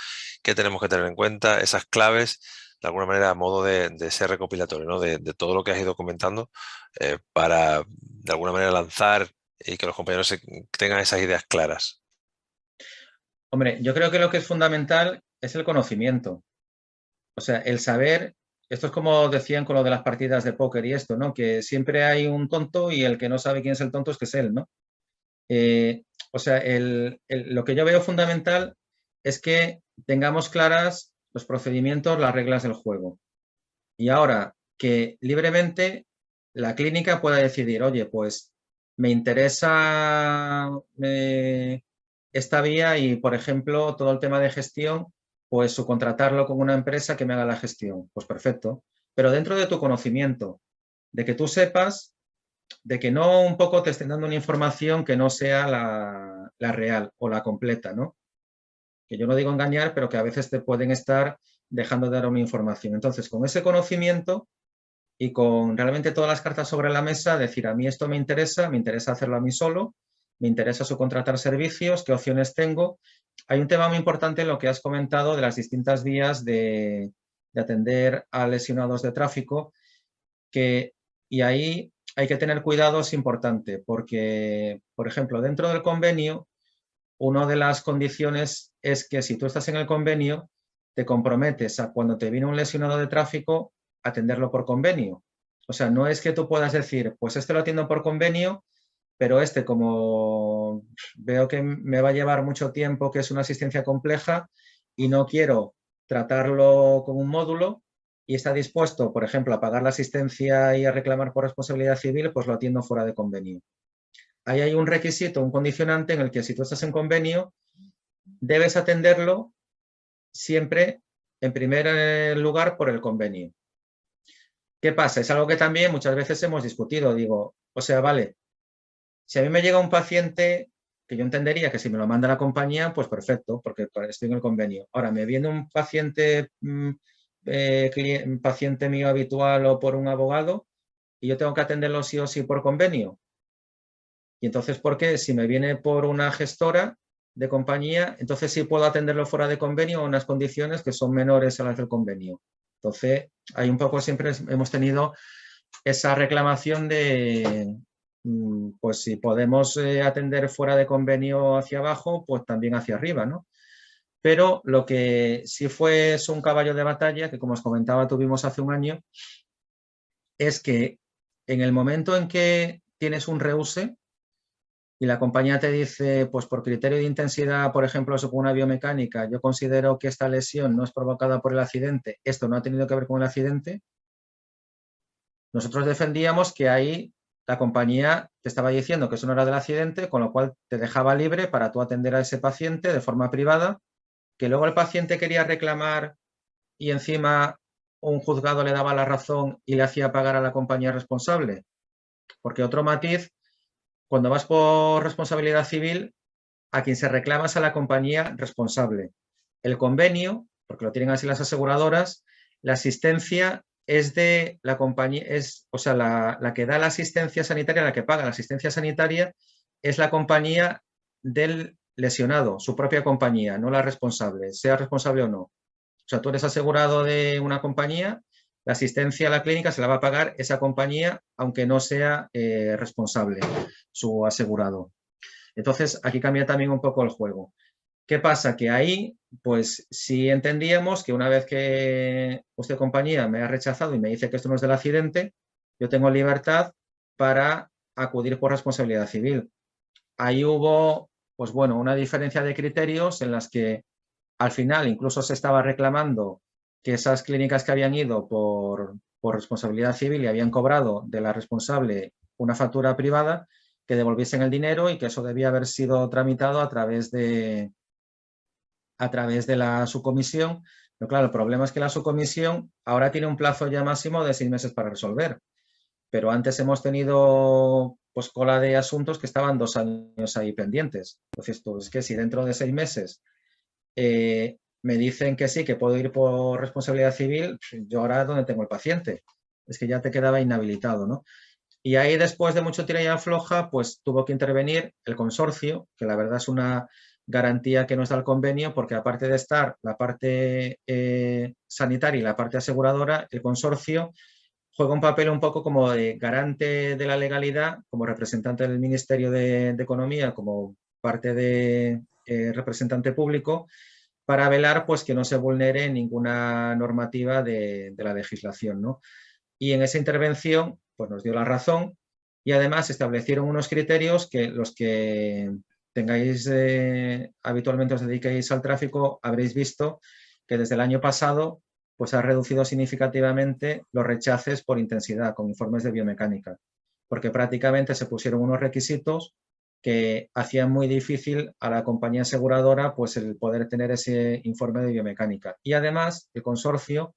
¿Qué tenemos que tener en cuenta? Esas claves, de alguna manera, a modo de ser recopilatorio, ¿no?, de todo lo que has ido comentando, para, de alguna manera, lanzar y que los compañeros tengan esas ideas claras. Hombre, yo creo que lo que es fundamental es el conocimiento. O sea, el saber, esto es como decían con lo de las partidas de póker y esto, ¿no? Que siempre hay un tonto y el que no sabe quién es el tonto es que es él, ¿no? O sea, lo que yo veo fundamental es que tengamos claras los procedimientos, las reglas del juego. Y ahora que libremente la clínica pueda decidir, oye, pues me interesa esta vía y, por ejemplo, todo el tema de gestión, pues subcontratarlo con una empresa que me haga la gestión. Pues perfecto. Pero dentro de tu conocimiento, de que tú sepas, de que no un poco te estén dando una información que no sea la real o la completa, ¿no? Que yo no digo engañar, pero que a veces te pueden estar dejando de dar una información. Entonces, con ese conocimiento y con realmente todas las cartas sobre la mesa, decir, a mí esto me interesa hacerlo a mí solo, me interesa subcontratar servicios, qué opciones tengo. Hay un tema muy importante en lo que has comentado de las distintas vías de atender a lesionados de tráfico, y ahí hay que tener cuidado, es importante, porque, por ejemplo, dentro del convenio, una de las condiciones es que si tú estás en el convenio, te comprometes a cuando te viene un lesionado de tráfico, atenderlo por convenio. O sea, no es que tú puedas decir, pues este lo atiendo por convenio, pero este, como veo que me va a llevar mucho tiempo, que es una asistencia compleja y no quiero tratarlo con un módulo y está dispuesto, por ejemplo, a pagar la asistencia y a reclamar por responsabilidad civil, pues lo atiendo fuera de convenio. Ahí hay un requisito, un condicionante en el que si tú estás en convenio, debes atenderlo siempre en primer lugar por el convenio. ¿Qué pasa? Es algo que también muchas veces hemos discutido. Digo, o sea, vale, si a mí me llega un paciente que yo entendería que si me lo manda la compañía, pues perfecto, porque estoy en el convenio. Ahora, me viene un paciente, paciente mío habitual o por un abogado y yo tengo que atenderlo sí o sí por convenio. Y entonces, ¿por qué? Si me viene por una gestora de compañía, entonces sí puedo atenderlo fuera de convenio en unas condiciones que son menores a las del convenio. Entonces, hay un poco, siempre hemos tenido esa reclamación de, pues si podemos atender fuera de convenio hacia abajo, pues también hacia arriba, ¿no? Pero lo que sí fue es un caballo de batalla, que como os comentaba tuvimos hace un año, es que en el momento en que tienes un reúse, y la compañía te dice, pues por criterio de intensidad, por ejemplo, según una biomecánica, yo considero que esta lesión no es provocada por el accidente, esto no ha tenido que ver con el accidente, nosotros defendíamos que ahí la compañía te estaba diciendo que eso no era del accidente, con lo cual te dejaba libre para tú atender a ese paciente de forma privada, que luego el paciente quería reclamar y encima un juzgado le daba la razón y le hacía pagar a la compañía responsable. Porque otro matiz, cuando vas por responsabilidad civil, a quien se reclama es a la compañía responsable. El convenio, porque lo tienen así las aseguradoras, la asistencia es de la compañía, o sea, la que da la asistencia sanitaria, la que paga la asistencia sanitaria, es la compañía del lesionado, su propia compañía, no la responsable, sea responsable o no. O sea, tú eres asegurado de una compañía, la asistencia a la clínica se la va a pagar esa compañía, aunque no sea responsable su asegurado. Entonces, aquí cambia también un poco el juego. ¿Qué pasa? Que ahí, pues sí entendíamos que una vez que usted, compañía, me ha rechazado y me dice que esto no es del accidente, yo tengo libertad para acudir por responsabilidad civil. Ahí hubo, pues bueno, una diferencia de criterios en las que al final incluso se estaba reclamando que esas clínicas que habían ido por responsabilidad civil y habían cobrado de la responsable una factura privada, que devolviesen el dinero y que eso debía haber sido tramitado a través de la subcomisión. Pero claro, el problema es que la subcomisión ahora tiene un plazo ya máximo de 6 meses para resolver. Pero antes hemos tenido pues cola de asuntos que estaban 2 años ahí pendientes. Entonces, pues, es que si dentro de 6 meses me dicen que sí, que puedo ir por responsabilidad civil, yo ahora ¿dónde tengo el paciente? Es que ya te quedaba inhabilitado, ¿no? Y ahí, después de mucho tira y afloja, pues tuvo que intervenir el consorcio, que la verdad es una garantía que nos da el convenio, porque aparte de estar la parte sanitaria y la parte aseguradora, el consorcio juega un papel un poco como de garante de la legalidad, como representante del Ministerio de Economía, como parte de representante público, para velar pues que no se vulnere ninguna normativa de la legislación, ¿no? Y en esa intervención pues nos dio la razón y además establecieron unos criterios que los que tengáis habitualmente os dediquéis al tráfico habréis visto que desde el año pasado pues ha reducido significativamente los rechaces por intensidad con informes de biomecánica, porque prácticamente se pusieron unos requisitos que hacían muy difícil a la compañía aseguradora pues el poder tener ese informe de biomecánica. Y además el consorcio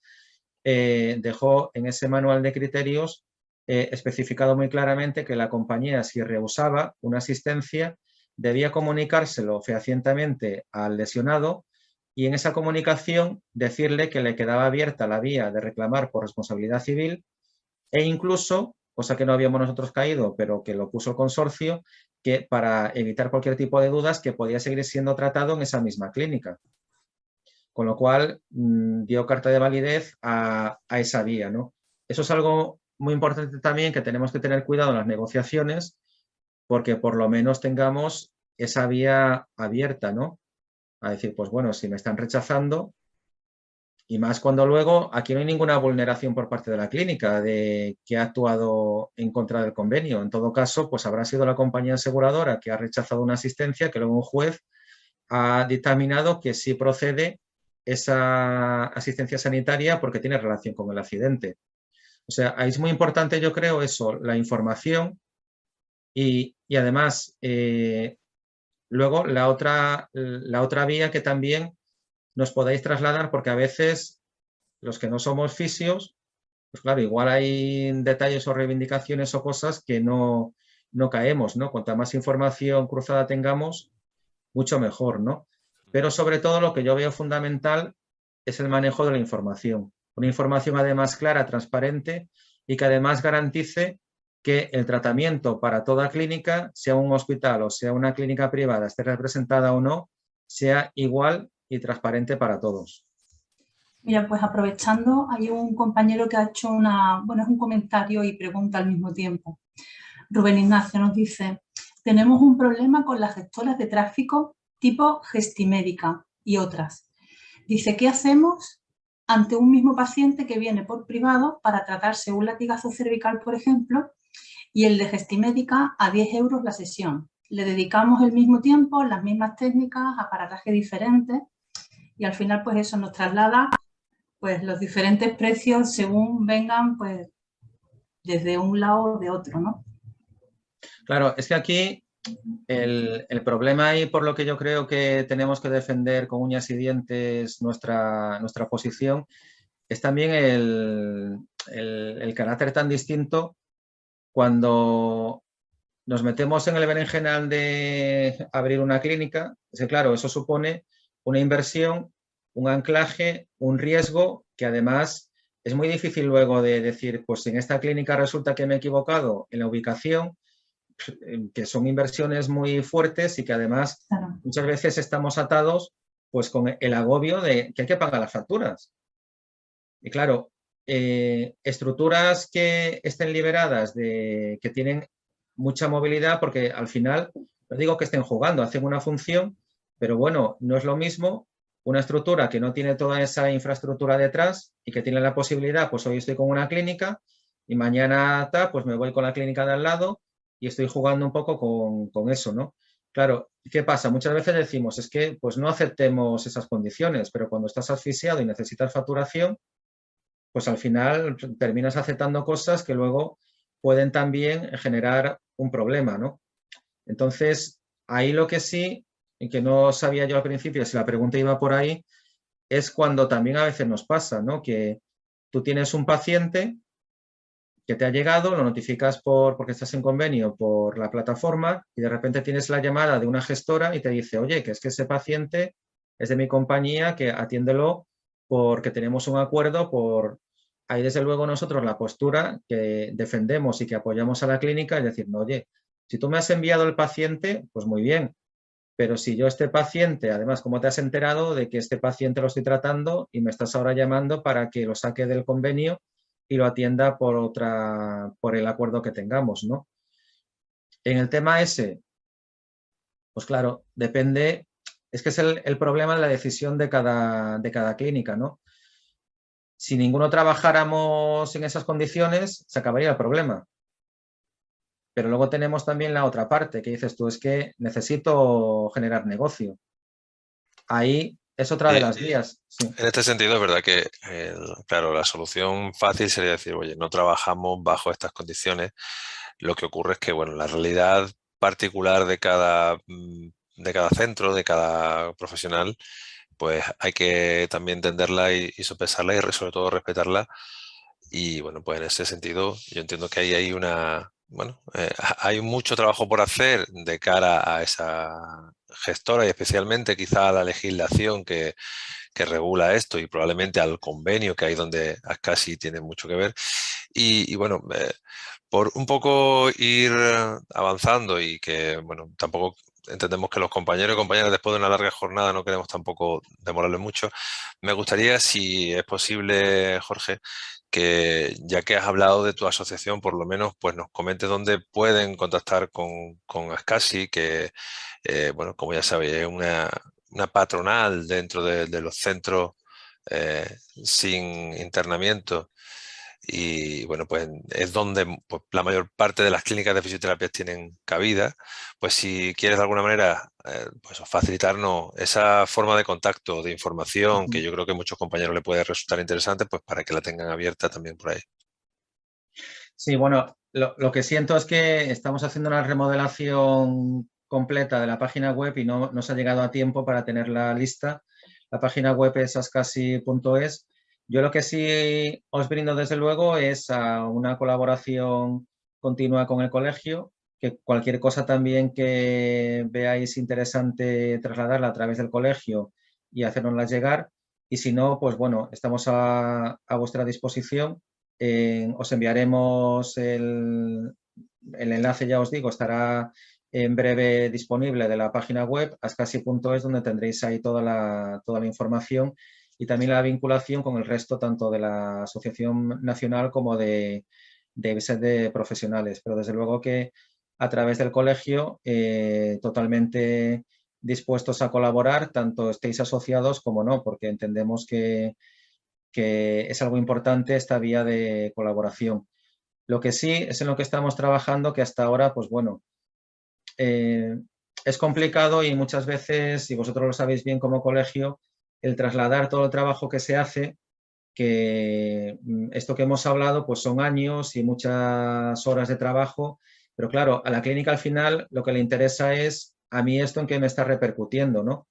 dejó en ese manual de criterios especificado muy claramente que la compañía, si rehusaba una asistencia, debía comunicárselo fehacientemente al lesionado y en esa comunicación decirle que le quedaba abierta la vía de reclamar por responsabilidad civil e incluso, cosa que no habíamos nosotros caído, pero que lo puso el consorcio, que para evitar cualquier tipo de dudas que podía seguir siendo tratado en esa misma clínica. Con lo cual dio carta de validez a esa vía, ¿no? Eso es algo muy importante también que tenemos que tener cuidado en las negociaciones porque por lo menos tengamos esa vía abierta, ¿no? A decir, pues bueno, si me están rechazando, y más cuando luego aquí no hay ninguna vulneración por parte de la clínica de que ha actuado en contra del convenio. En todo caso, pues habrá sido la compañía aseguradora que ha rechazado una asistencia que luego un juez ha dictaminado que sí procede esa asistencia sanitaria porque tiene relación con el accidente. O sea, ahí es muy importante, yo creo, eso, la información y además luego la otra vía que también nos podáis trasladar, porque a veces los que no somos fisios, pues claro, igual hay detalles o reivindicaciones o cosas que no caemos, ¿no? Cuanta más información cruzada tengamos, mucho mejor, ¿no? Pero sobre todo lo que yo veo fundamental es el manejo de la información. Una información además clara, transparente y que además garantice que el tratamiento para toda clínica, sea un hospital o sea una clínica privada, esté representada o no, sea igual y transparente para todos. Mira, pues aprovechando, hay un compañero que ha hecho es un comentario y pregunta al mismo tiempo. Rubén Ignacio nos dice, tenemos un problema con las gestoras de tráfico tipo Gestimédica y otras. Dice, ¿qué hacemos ante un mismo paciente que viene por privado para tratarse un latigazo cervical, por ejemplo, y el de Gestimédica a 10 € la sesión? le dedicamos el mismo tiempo, las mismas técnicas, aparataje diferente y al final pues eso nos traslada pues los diferentes precios según vengan pues desde un lado o de otro, ¿no? Claro, es que aquí el problema ahí, por lo que yo creo que tenemos que defender con uñas y dientes nuestra posición, es también el carácter tan distinto cuando nos metemos en el berenjenal de abrir una clínica. Es que, claro, eso supone una inversión, un anclaje, un riesgo que además es muy difícil luego de decir, pues en esta clínica resulta que me he equivocado en la ubicación, que son inversiones muy fuertes y que además muchas veces estamos atados pues con el agobio de que hay que pagar las facturas. Y claro, estructuras que estén liberadas, que tienen mucha movilidad, porque al final, no digo que estén jugando, hacen una función, pero bueno, no es lo mismo una estructura que no tiene toda esa infraestructura detrás y que tiene la posibilidad, pues hoy estoy con una clínica y mañana pues me voy con la clínica de al lado y estoy jugando un poco con eso, ¿no? Claro, ¿qué pasa? Muchas veces decimos, es que pues no aceptemos esas condiciones, pero cuando estás asfixiado y necesitas facturación, pues al final terminas aceptando cosas que luego pueden también generar un problema, ¿no? Entonces, ahí lo que sí, y que no sabía yo al principio si la pregunta iba por ahí, es cuando también a veces nos pasa, ¿no? Que tú tienes un paciente que te ha llegado, lo notificas porque estás en convenio por la plataforma y de repente tienes la llamada de una gestora y te dice, oye, que es que ese paciente es de mi compañía, que atiéndelo porque tenemos un acuerdo por... Ahí desde luego nosotros la postura que defendemos y que apoyamos a la clínica es decir, no, oye, si tú me has enviado el paciente, pues muy bien, pero si yo este paciente, además, ¿cómo te has enterado de que este paciente lo estoy tratando y me estás ahora llamando para que lo saque del convenio y lo atienda por el acuerdo que tengamos, ¿no? En el tema ese, pues claro, depende, es que es el problema de la decisión de cada clínica, ¿no? Si ninguno trabajáramos en esas condiciones, se acabaría el problema. Pero luego tenemos también la otra parte, que dices tú, es que necesito generar negocio. Ahí es otra de las vías. Sí. En este sentido, es verdad que, claro, la solución fácil sería decir, oye, no trabajamos bajo estas condiciones. Lo que ocurre es que, bueno, la realidad particular de cada centro, de cada profesional, pues hay que también entenderla y sopesarla y sobre todo respetarla. Y bueno, pues en ese sentido yo entiendo que ahí hay hay mucho trabajo por hacer de cara a esa gestora y especialmente quizá a la legislación que regula esto y probablemente al convenio que hay donde Ascasi tiene mucho que ver. Y bueno, por un poco ir avanzando y que, bueno, tampoco entendemos que los compañeros y compañeras después de una larga jornada no queremos tampoco demorarles mucho. Me gustaría, si es posible, Jorge, que ya que has hablado de tu asociación, por lo menos pues nos comentes dónde pueden contactar con Ascasi, que, bueno, como ya sabéis, es una patronal dentro de los centros sin internamiento. Y bueno, pues es donde pues, la mayor parte de las clínicas de fisioterapia tienen cabida. Pues si quieres de alguna manera pues facilitarnos esa forma de contacto, de información, que yo creo que a muchos compañeros le puede resultar interesante, pues para que la tengan abierta también por ahí. Sí, bueno, lo que siento es que estamos haciendo una remodelación completa de la página web y no se ha llegado a tiempo para tener la lista. La página web es ascasi.es. Yo lo que sí os brindo desde luego es una colaboración continua con el colegio, que cualquier cosa también que veáis interesante trasladarla a través del colegio y hacérnosla llegar. Y si no, pues bueno, estamos a vuestra disposición. Os enviaremos el enlace, ya os digo, estará en breve disponible de la página web ascasi.es, donde tendréis ahí toda la información y también la vinculación con el resto tanto de la Asociación Nacional como de profesionales. Pero desde luego que a través del colegio totalmente dispuestos a colaborar, tanto estéis asociados como no, porque entendemos que es algo importante esta vía de colaboración. Lo que sí es en lo que estamos trabajando, que hasta ahora, pues bueno, es complicado y muchas veces, y vosotros lo sabéis bien como colegio, el trasladar todo el trabajo que se hace, que esto que hemos hablado pues son años y muchas horas de trabajo, pero claro, a la clínica al final lo que le interesa es a mí esto en qué me está repercutiendo, ¿no?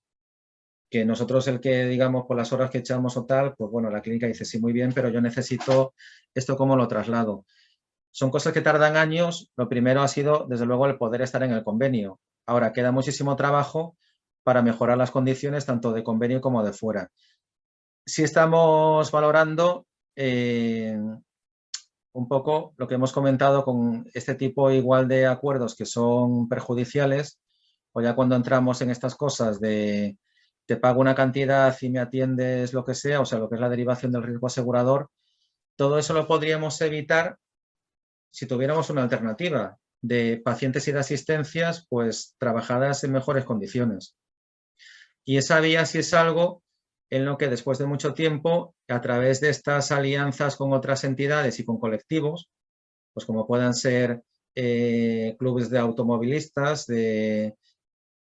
Que nosotros el que digamos por las horas que echamos o tal, pues bueno, la clínica dice sí, muy bien, pero yo necesito esto cómo lo traslado. Son cosas que tardan años. Lo primero ha sido, desde luego, el poder estar en el convenio. Ahora queda muchísimo trabajo para mejorar las condiciones tanto de convenio como de fuera. Sí estamos valorando un poco lo que hemos comentado con este tipo igual de acuerdos que son perjudiciales, o ya cuando entramos en estas cosas de te pago una cantidad y me atiendes lo que sea, o sea, lo que es la derivación del riesgo asegurador, todo eso lo podríamos evitar si tuviéramos una alternativa de pacientes y de asistencias, pues trabajadas en mejores condiciones. Y esa vía sí es algo en lo que después de mucho tiempo, a través de estas alianzas con otras entidades y con colectivos, pues como puedan ser clubes de automovilistas, de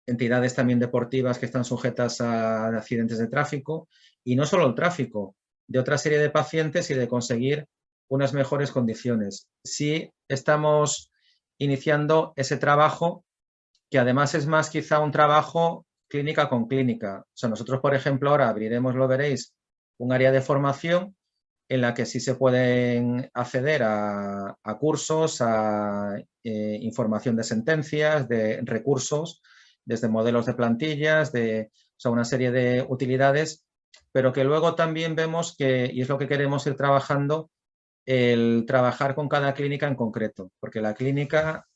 entidades también deportivas que están sujetas a accidentes de tráfico, y no solo el tráfico, de otra serie de pacientes y de conseguir unas mejores condiciones. Sí estamos iniciando ese trabajo, que además es más quizá un trabajo clínica con clínica. O sea, nosotros, por ejemplo, ahora abriremos, lo veréis, un área de formación en la que sí se pueden acceder a cursos, a información de sentencias, de recursos, desde modelos de plantillas, o sea, una serie de utilidades, pero que luego también vemos que, y es lo que queremos ir trabajando, el trabajar con cada clínica en concreto, porque la clínica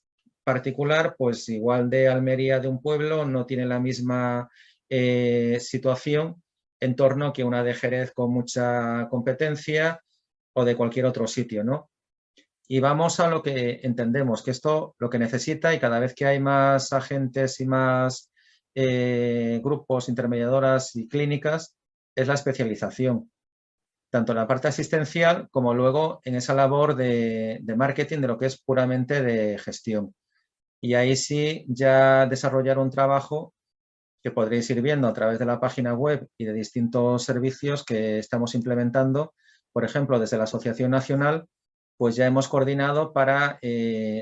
particular, pues igual de Almería de un pueblo, no tiene la misma situación en torno que una de Jerez con mucha competencia o de cualquier otro sitio, ¿no? Y vamos a lo que entendemos, que esto lo que necesita, y cada vez que hay más agentes y más grupos, intermediadoras y clínicas, es la especialización, tanto en la parte asistencial como luego en esa labor de marketing, de lo que es puramente de gestión. Y ahí sí ya desarrollar un trabajo que podréis ir viendo a través de la página web y de distintos servicios que estamos implementando. Por ejemplo, desde la Asociación Nacional, pues ya hemos coordinado para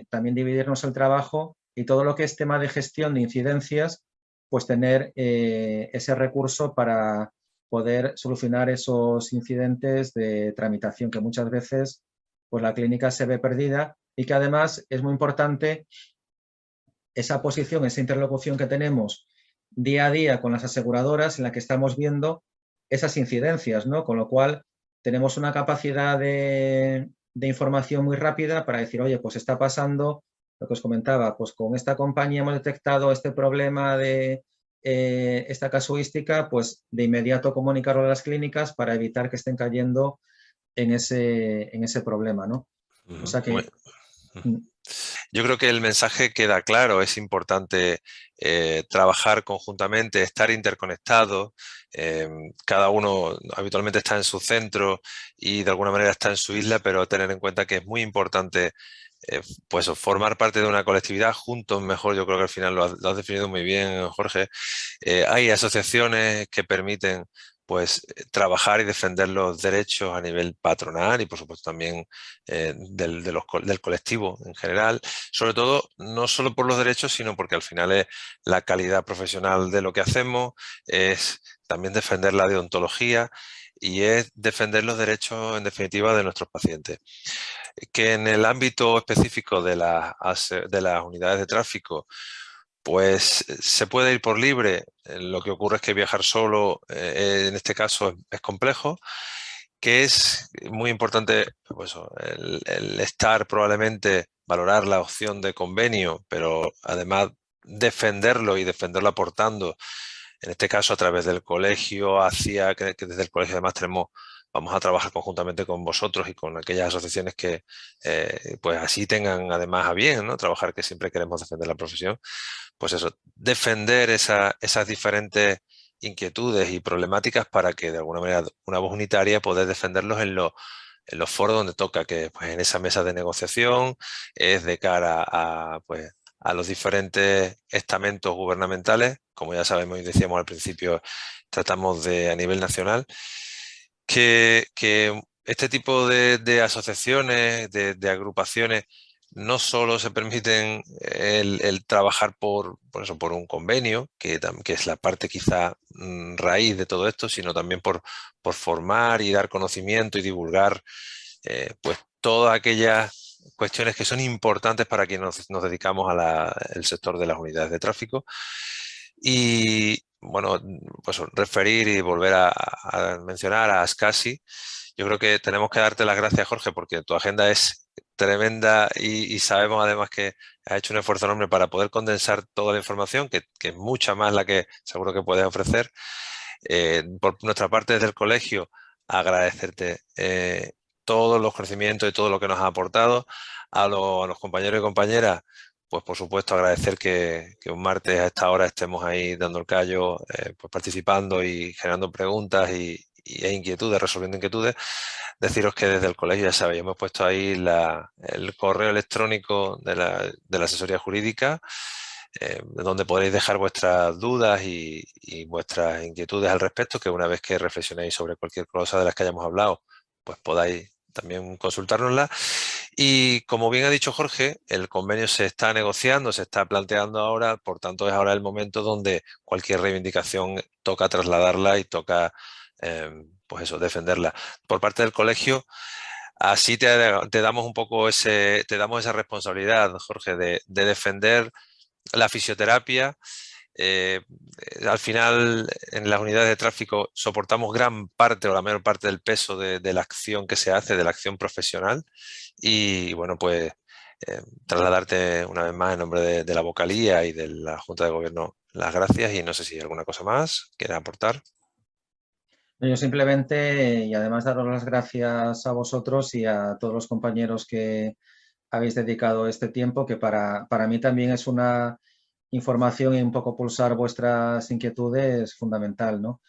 también dividirnos el trabajo y todo lo que es tema de gestión de incidencias, pues tener ese recurso para poder solucionar esos incidentes de tramitación que muchas veces pues la clínica se ve perdida, y que además es muy importante esa posición, esa interlocución que tenemos día a día con las aseguradoras, en la que estamos viendo esas incidencias, ¿no? Con lo cual tenemos una capacidad de información muy rápida para decir, oye, pues está pasando lo que os comentaba, pues con esta compañía hemos detectado este problema de esta casuística, pues de inmediato comunicarlo a las clínicas para evitar que estén cayendo en ese problema, ¿no? O sea que... Yo creo que el mensaje queda claro, es importante trabajar conjuntamente, estar interconectados, cada uno habitualmente está en su centro y de alguna manera está en su isla, pero tener en cuenta que es muy importante pues formar parte de una colectividad juntos, mejor. Yo creo que al final lo has definido muy bien, Jorge. Hay asociaciones que permiten pues trabajar y defender los derechos a nivel patronal y por supuesto también del colectivo en general, sobre todo no solo por los derechos, sino porque al final es la calidad profesional de lo que hacemos, es también defender la deontología y es defender los derechos en definitiva de nuestros pacientes. Que en el ámbito específico de las unidades de tráfico pues se puede ir por libre. Lo que ocurre es que viajar solo, en este caso, es complejo, que es muy importante pues, el estar probablemente, valorar la opción de convenio, pero además defenderlo y defenderlo aportando, en este caso a través del colegio, que desde el colegio además vamos a trabajar conjuntamente con vosotros y con aquellas asociaciones que pues así tengan además a bien, ¿no? Trabajar, que siempre queremos defender la profesión. Pues eso, defender esas diferentes inquietudes y problemáticas para que de alguna manera una voz unitaria poder defenderlos en los foros donde toca, que pues en esa mesa de negociación es de cara a a los diferentes estamentos gubernamentales. Como ya sabemos y decíamos al principio, tratamos de a nivel nacional, que este tipo de asociaciones, de agrupaciones, no solo se permiten el trabajar por un convenio, que es la parte quizá raíz de todo esto, sino también por formar y dar conocimiento y divulgar pues todas aquellas cuestiones que son importantes para quienes nos dedicamos al sector de las unidades de tráfico. Y bueno, pues referir y volver a mencionar a Ascasi. Yo creo que tenemos que darte las gracias, Jorge, porque tu agenda es tremenda y sabemos además que has hecho un esfuerzo enorme para poder condensar toda la información, que es mucha más la que seguro que puedes ofrecer. Por nuestra parte, desde el colegio, agradecerte todos los conocimientos y todo lo que nos has aportado. A los compañeros y compañeras, pues por supuesto agradecer que un martes a esta hora estemos ahí dando el callo, pues participando y generando preguntas e inquietudes, resolviendo inquietudes. Deciros que desde el colegio, ya sabéis, hemos puesto ahí el correo electrónico de la asesoría jurídica, donde podréis dejar vuestras dudas y vuestras inquietudes al respecto, que una vez que reflexionéis sobre cualquier cosa de las que hayamos hablado, pues podáis también consultárnosla. Y como bien ha dicho Jorge, el convenio se está negociando, se está planteando ahora, por tanto es ahora el momento donde cualquier reivindicación toca trasladarla y toca pues eso, defenderla. Por parte del colegio, así te damos un poco te damos esa responsabilidad, Jorge, de defender la fisioterapia. Al final, en las unidades de tráfico soportamos gran parte o la mayor parte del peso de la acción que se hace, de la acción profesional. Y bueno, pues trasladarte una vez más en nombre de la vocalía y de la Junta de Gobierno las gracias, y no sé si hay alguna cosa más quieres aportar. Yo simplemente, y además daros las gracias a vosotros y a todos los compañeros que habéis dedicado este tiempo, que para mí también es una información y un poco pulsar vuestras inquietudes fundamental, ¿no?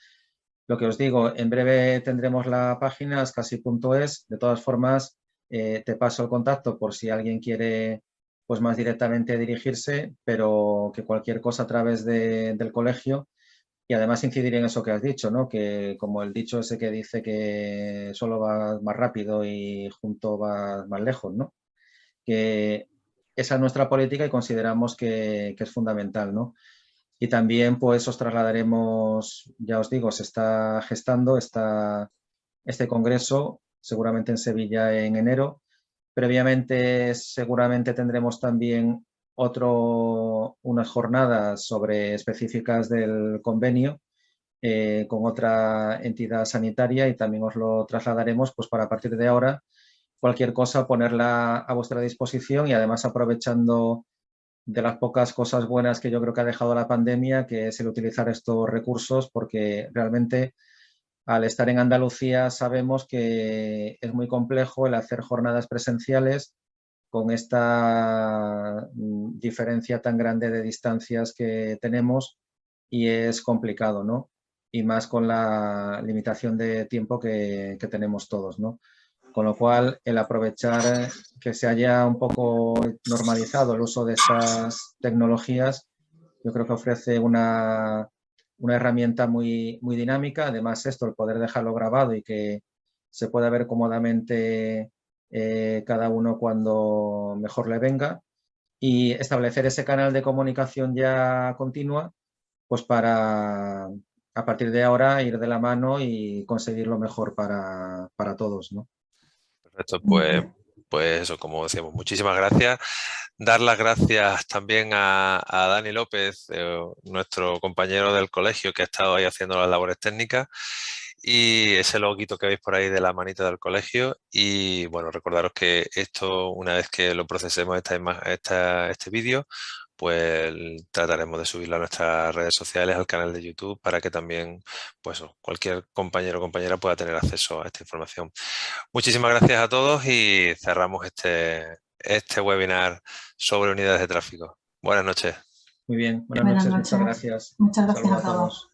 Lo que os digo, en breve tendremos la página ascasi.es. De todas formas, te paso el contacto por si alguien quiere pues más directamente dirigirse, pero que cualquier cosa a través del colegio. Y además incidir en eso que has dicho, ¿no? Que como el dicho ese que dice que solo va más rápido y junto va más lejos, ¿no? Que esa es nuestra política y consideramos que es fundamental, ¿no? Y también pues os trasladaremos, ya os digo, se está gestando este congreso, seguramente en Sevilla en enero. Previamente seguramente tendremos también unas jornadas específicas del convenio con otra entidad sanitaria, y también os lo trasladaremos pues para a partir de ahora cualquier cosa ponerla a vuestra disposición, y además aprovechando de las pocas cosas buenas que yo creo que ha dejado la pandemia, que es el utilizar estos recursos, porque realmente al estar en Andalucía sabemos que es muy complejo el hacer jornadas presenciales con esta diferencia tan grande de distancias que tenemos, y es complicado, ¿no? Y más con la limitación de tiempo que tenemos todos, ¿no? Con lo cual, el aprovechar que se haya un poco normalizado el uso de estas tecnologías, yo creo que ofrece una herramienta muy, muy dinámica. Además, el poder dejarlo grabado y que se pueda ver cómodamente cada uno cuando mejor le venga, y establecer ese canal de comunicación ya continua, pues para a partir de ahora ir de la mano y conseguir lo mejor para todos, ¿no? Perfecto, pues eso, como decíamos, muchísimas gracias. Dar las gracias también a Dani López, nuestro compañero del colegio, que ha estado ahí haciendo las labores técnicas, y ese loguito que veis por ahí de la manita del colegio. Y bueno, recordaros que esto, una vez que lo procesemos, este vídeo, pues trataremos de subirlo a nuestras redes sociales, al canal de YouTube, para que también pues cualquier compañero o compañera pueda tener acceso a esta información. Muchísimas gracias a todos y cerramos este webinar sobre unidades de tráfico. Buenas noches. Muy bien, buenas noches, muchas gracias. Muchas gracias a todos.